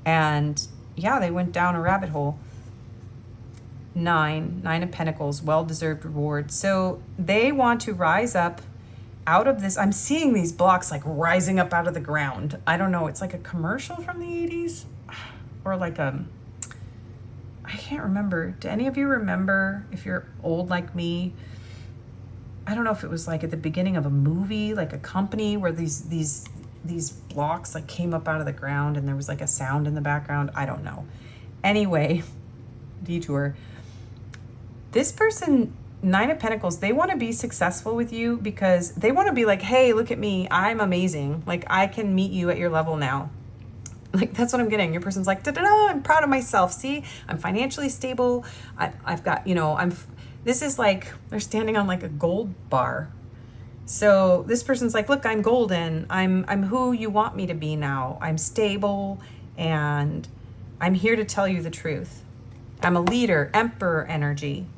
And yeah, they went down a rabbit hole. 9 of Pentacles, well-deserved reward. So they want to rise up out of this. I'm seeing these blocks like rising up out of the ground. I don't know. It's like a commercial from the 80s or like I can't remember. Do any of you remember, if you're old like me, I don't know if it was like at the beginning of a movie, like a company where these blocks like came up out of the ground and there was like a sound in the background. I don't know. Anyway, detour. This person, 9 of Pentacles, they want to be successful with you because they want to be like, hey, look at me. I'm amazing. Like, I can meet you at your level now. Like, that's what I'm getting. Your person's like, da-da-da, I'm proud of myself. See, I'm financially stable. I've got, you know, this is like, they're standing on like a gold bar. So this person's like, look, I'm golden. I'm who you want me to be now. I'm stable and I'm here to tell you the truth. I'm a leader, Emperor energy.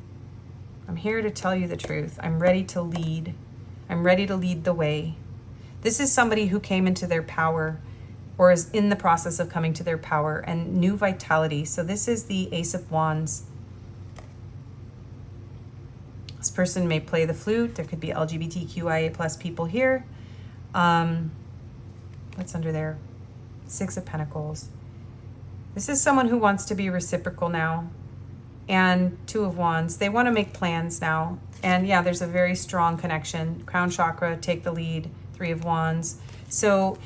I'm here to tell you the truth. I'm ready to lead. I'm ready to lead the way. This is somebody who came into their power or is in the process of coming to their power and new vitality. So this is the Ace of Wands. This person may play the flute. There could be LGBTQIA plus people here. What's under there? 6 of Pentacles. This is someone who wants to be reciprocal now. And 2 of Wands. They want to make plans now. And yeah, there's a very strong connection. Crown chakra, take the lead. 3 of Wands. So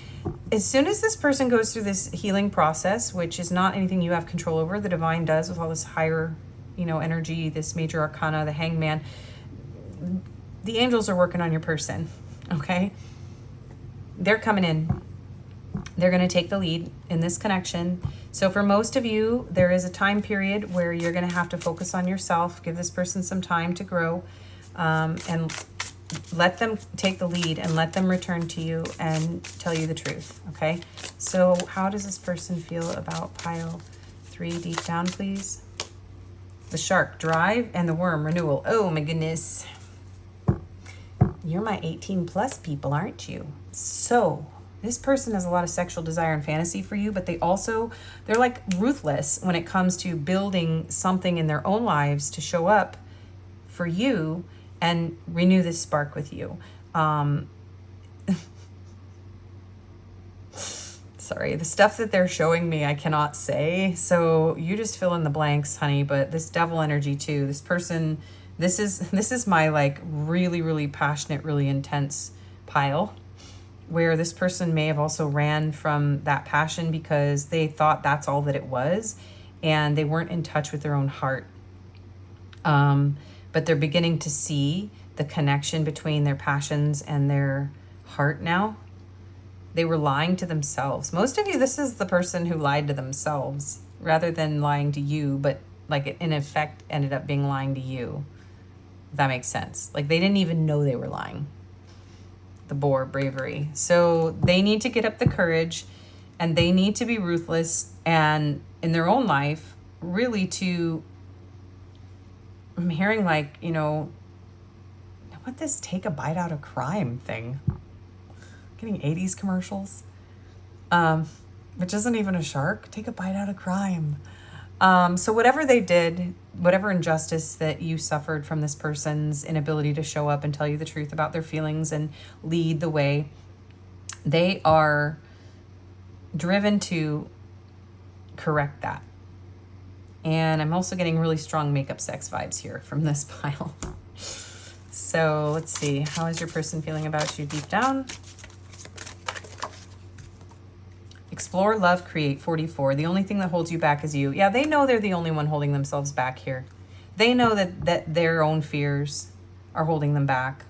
as soon as this person goes through this healing process, which is not anything you have control over, the divine does with all this higher, you know, energy, this major arcana, the hangman, the angels are working on your person, okay? They're coming in. They're going to take the lead in this connection. So for most of you, there is a time period where you're going to have to focus on yourself, give this person some time to grow, and let them take the lead and let them return to you and tell you the truth, okay? So how does this person feel about pile 3 deep down, please? The shark, drive, and the worm, renewal. Oh my goodness. You're my 18 plus people, aren't you? So This person has a lot of sexual desire and fantasy for you, but they're like ruthless when it comes to building something in their own lives to show up for you and renew this spark with you. Sorry, the stuff that they're showing me, I cannot say. So you just fill in the blanks, honey. But this devil energy too, this person, this is my like really, really passionate, really intense pile, where this person may have also ran from that passion because they thought that's all that it was, and they weren't in touch with their own heart. But they're beginning to see the connection between their passions and their heart now. They were lying to themselves. Most of you, this is the person who lied to themselves rather than lying to you, but like it in effect ended up being lying to you. If that makes sense. Like they didn't even know they were lying. The boar bravery. So they need to get up the courage, and they need to be ruthless and in their own life really to, I'm hearing like, you know, what this take a bite out of crime thing. Getting 80s commercials, which isn't even a shark. Take a bite out of crime. So whatever they did, whatever injustice that you suffered from this person's inability to show up and tell you the truth about their feelings and lead the way, they are driven to correct that. And I'm also getting really strong makeup sex vibes here from this pile. So let's see. How is your person feeling about you deep down? Explore, love, create, 44. The only thing that holds you back is you. Yeah, they know they're the only one holding themselves back here. They know that their own fears are holding them back.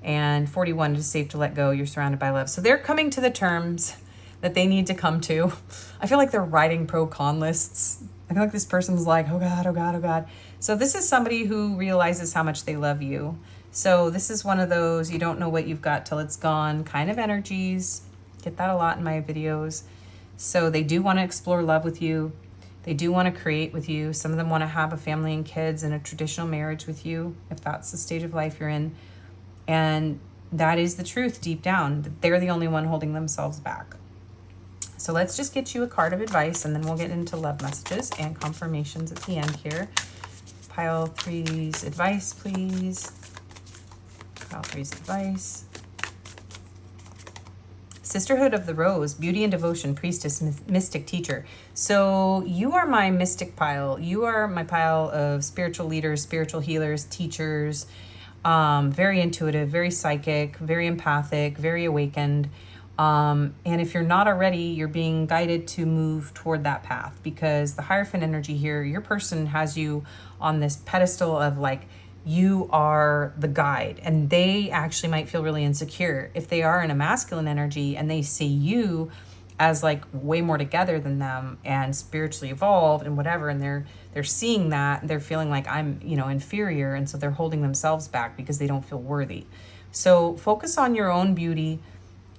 And 41, it is safe to let go. You're surrounded by love. So they're coming to the terms that they need to come to. I feel like they're writing pro-con lists. I feel like this person's like, oh God, oh God, oh God. So this is somebody who realizes how much they love you. So this is one of those, you don't know what you've got till it's gone kind of energies. Get that a lot in my videos. So they do want to explore love with you. They do want to create with you. Some of them want to have a family and kids and a traditional marriage with you, if that's the stage of life you're in. And that is the truth deep down. They're the only one holding themselves back. So let's just get you a card of advice, and then we'll get into love messages and confirmations at the end here. Pile 3's advice, please. Pile 3's advice. Sisterhood of the Rose, beauty and devotion, priestess, mystic teacher. So you are my mystic pile. You are my pile of spiritual leaders, spiritual healers, teachers, very intuitive, very psychic, very empathic, very awakened. And if you're not already, you're being guided to move toward that path, because the Hierophant energy here, your person has you on this pedestal of like, you are the guide, and they actually might feel really insecure if they are in a masculine energy and they see you as like way more together than them and spiritually evolved and whatever, and they're seeing that, they're feeling like I'm, you know, inferior, and so they're holding themselves back because they don't feel worthy. So focus on your own beauty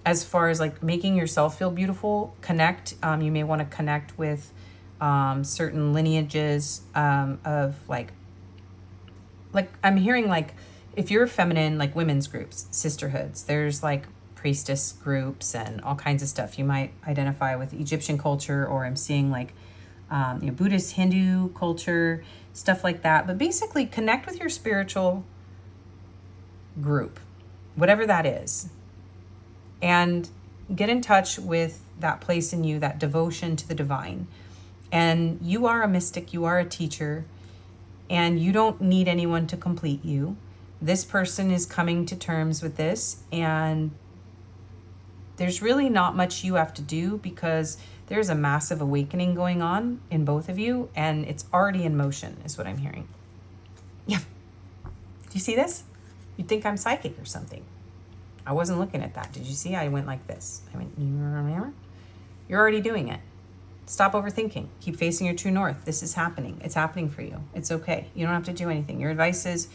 as far as like making yourself feel beautiful. Connect, you may want to connect with certain lineages of like I'm hearing like, if you're feminine, like women's groups, sisterhoods, there's like priestess groups and all kinds of stuff. You might identify with Egyptian culture, or I'm seeing like you know, Buddhist, Hindu culture, stuff like that. But basically connect with your spiritual group, whatever that is, and get in touch with that place in you, that devotion to the divine. And you are a mystic, you are a teacher, and you don't need anyone to complete you. This person is coming to terms with this, and there's really not much you have to do, because there's a massive awakening going on in both of you, and it's already in motion, is what I'm hearing. Yeah. Do you see this? You'd think I'm psychic or something. I wasn't looking at that. Did you see? I went like this. I went, you're already doing it. Stop overthinking. Keep facing your true north. This is happening. It's happening for you. It's okay. You don't have to do anything. Your advice is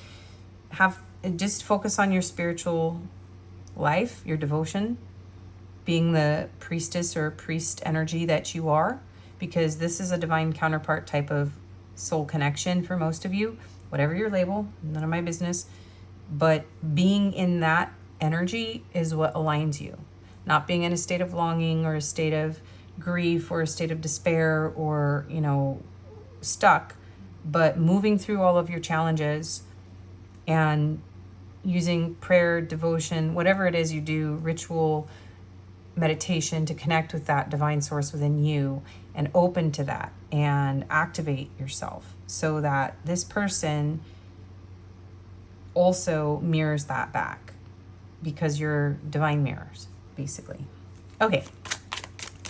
just focus on your spiritual life, your devotion, being the priestess or priest energy that you are, because this is a divine counterpart type of soul connection for most of you, whatever your label, none of my business. But being in that energy is what aligns you. not being in a state of longing or a state of grief or a state of despair or, you know, stuck, but moving through all of your challenges and using prayer, devotion, whatever it is you do, ritual, meditation, to connect with that divine source within you and open to that and activate yourself so that this person also mirrors that back, because you're divine mirrors, basically. Okay,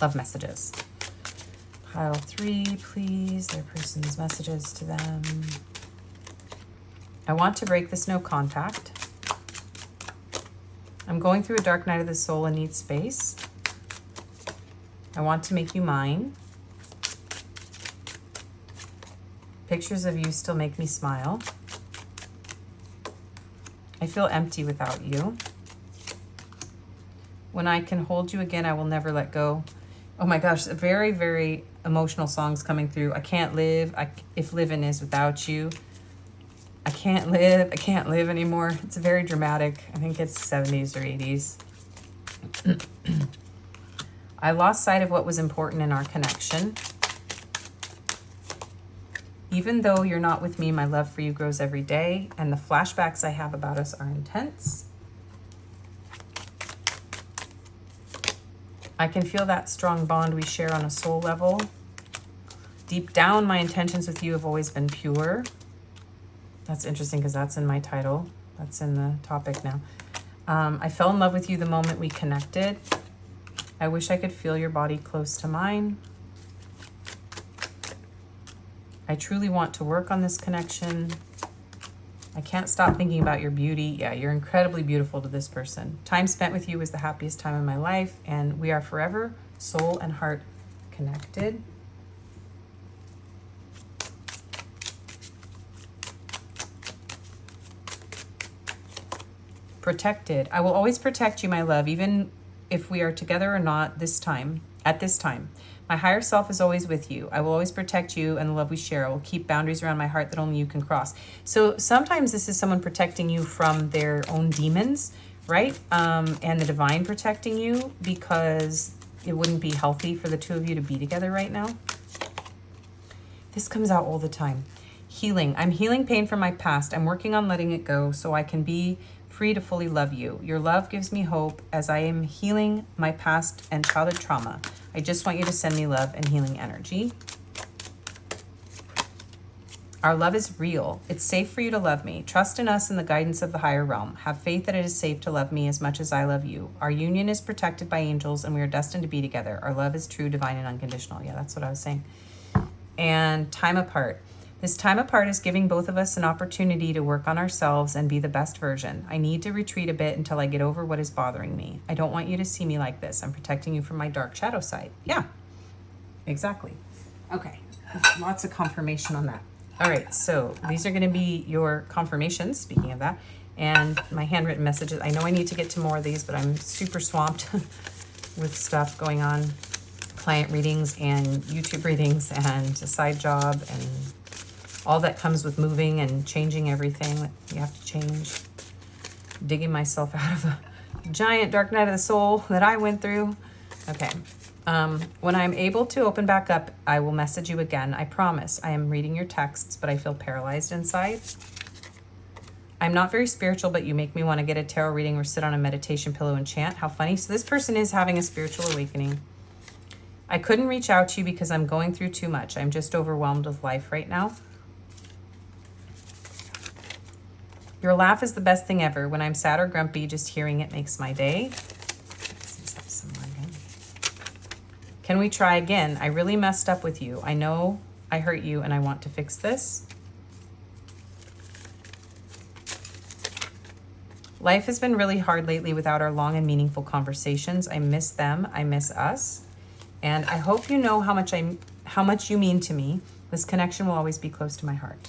love messages. Pile 3, please. Their person's messages to them. I want to break this no contact. I'm going through a dark night of the soul and need space. I want to make you mine. Pictures of you still make me smile. I feel empty without you. When I can hold you again, I will never let go. Oh my gosh, very, very emotional songs coming through. I can't live if living is without you. I can't live anymore. It's very dramatic. I think it's 70s or 80s. I lost sight of what was important in our connection. Even though you're not with me, my love for you grows every day, and the flashbacks I have about us are intense. I can feel that strong bond we share on a soul level. Deep down, my intentions with you have always been pure. That's interesting because that's in my title. That's in the topic now. I fell in love with you the moment we connected. I wish I could feel your body close to mine. I truly want to work on this connection. I can't stop thinking about your beauty. Yeah, you're incredibly beautiful to this person. Time spent with you was the happiest time in my life, and we are forever soul and heart connected. Protected. I will always protect you, my love, even if we are together or not at this time. My higher self is always with you. I will always protect you and the love we share. I will keep boundaries around my heart that only you can cross. So sometimes this is someone protecting you from their own demons, right? And the divine protecting you, because it wouldn't be healthy for the two of you to be together right now. This comes out all the time. Healing. I'm healing pain from my past. I'm working on letting it go so I can be free to fully love you. Your love gives me hope as I am healing my past and childhood trauma. I just want you to send me love and healing energy. Our love is real. It's safe for you to love me. Trust in us and the guidance of the higher realm. Have faith that it is safe to love me as much as I love you. Our union is protected by angels and we are destined to be together. Our love is true, divine, and unconditional. Yeah, that's what I was saying. And time apart. This time apart is giving both of us an opportunity to work on ourselves and be the best version. I need to retreat a bit until I get over what is bothering me. I don't want you to see me like this. I'm protecting you from my dark shadow side. Yeah, exactly. Okay, lots of confirmation on that. All right, so these are going to be your confirmations, speaking of that, and my handwritten messages. I know I need to get to more of these, but I'm super swamped with stuff going on. Client readings and YouTube readings and a side job and all that comes with moving and changing everything that you have to change. Digging myself out of a giant dark night of the soul that I went through. Okay. When I'm able to open back up, I will message you again. I promise. I am reading your texts, but I feel paralyzed inside. I'm not very spiritual, but you make me want to get a tarot reading or sit on a meditation pillow and chant. How funny. So this person is having a spiritual awakening. I couldn't reach out to you because I'm going through too much. I'm just overwhelmed with life right now. Your laugh is the best thing ever. When I'm sad or grumpy, just hearing it makes my day. Can we try again? I really messed up with you. I know I hurt you and I want to fix this. Life has been really hard lately without our long and meaningful conversations. I miss them. I miss us. And I hope you know how much you mean to me. This connection will always be close to my heart.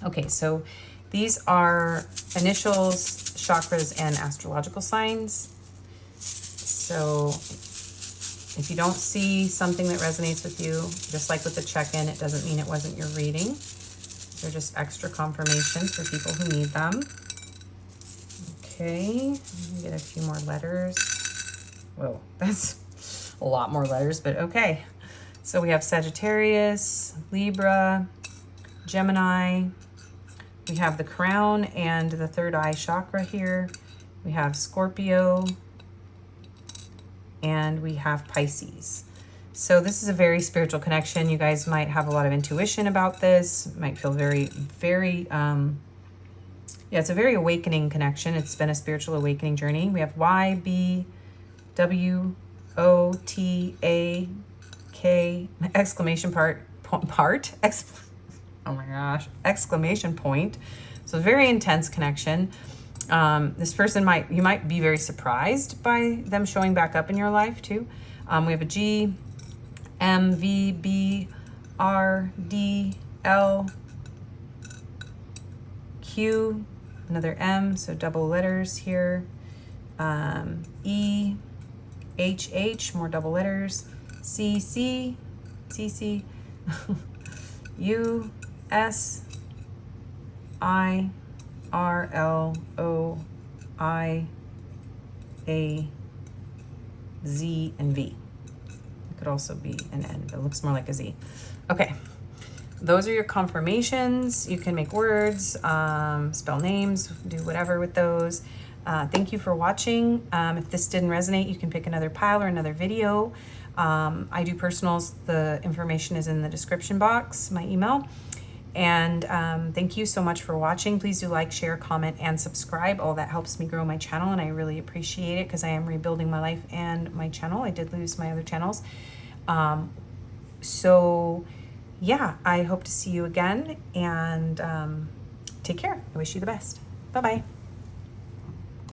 Okay, so these are initials, chakras, and astrological signs. So if you don't see something that resonates with you, just like with the check-in, it doesn't mean it wasn't your reading. They're just extra confirmations for people who need them. Okay, let me get a few more letters. Whoa, that's a lot more letters, but okay. So we have Sagittarius, Libra, Gemini. We have the crown and the third eye chakra here. We have Scorpio, and we have Pisces. So this is a very spiritual connection. You guys might have a lot of intuition about this. Might feel very, yeah, it's a very awakening connection. It's been a spiritual awakening journey. We have YBWOTAK exclamation oh my gosh, exclamation point. So very intense connection. This person you might be very surprised by them showing back up in your life too. We have a G, M, V, B, R, D, L, Q, another M, so double letters here. E, H, H, more double letters. C, C, C, C, U, S, I, R, L, O, I, A, Z, and V. It could also be an N, but it looks more like a Z. Okay, those are your confirmations. You can make words, spell names, do whatever with those. Thank you for watching. If this didn't resonate, you can pick another pile or another video. I do personals. The information is in the description box, my email. And thank you so much for watching. Please do like, share, comment, and subscribe. All that helps me grow my channel, and I really appreciate it because I am rebuilding my life and my channel. I did lose my other channels. So yeah, I hope to see you again, and take care. I wish you the best. Bye-bye.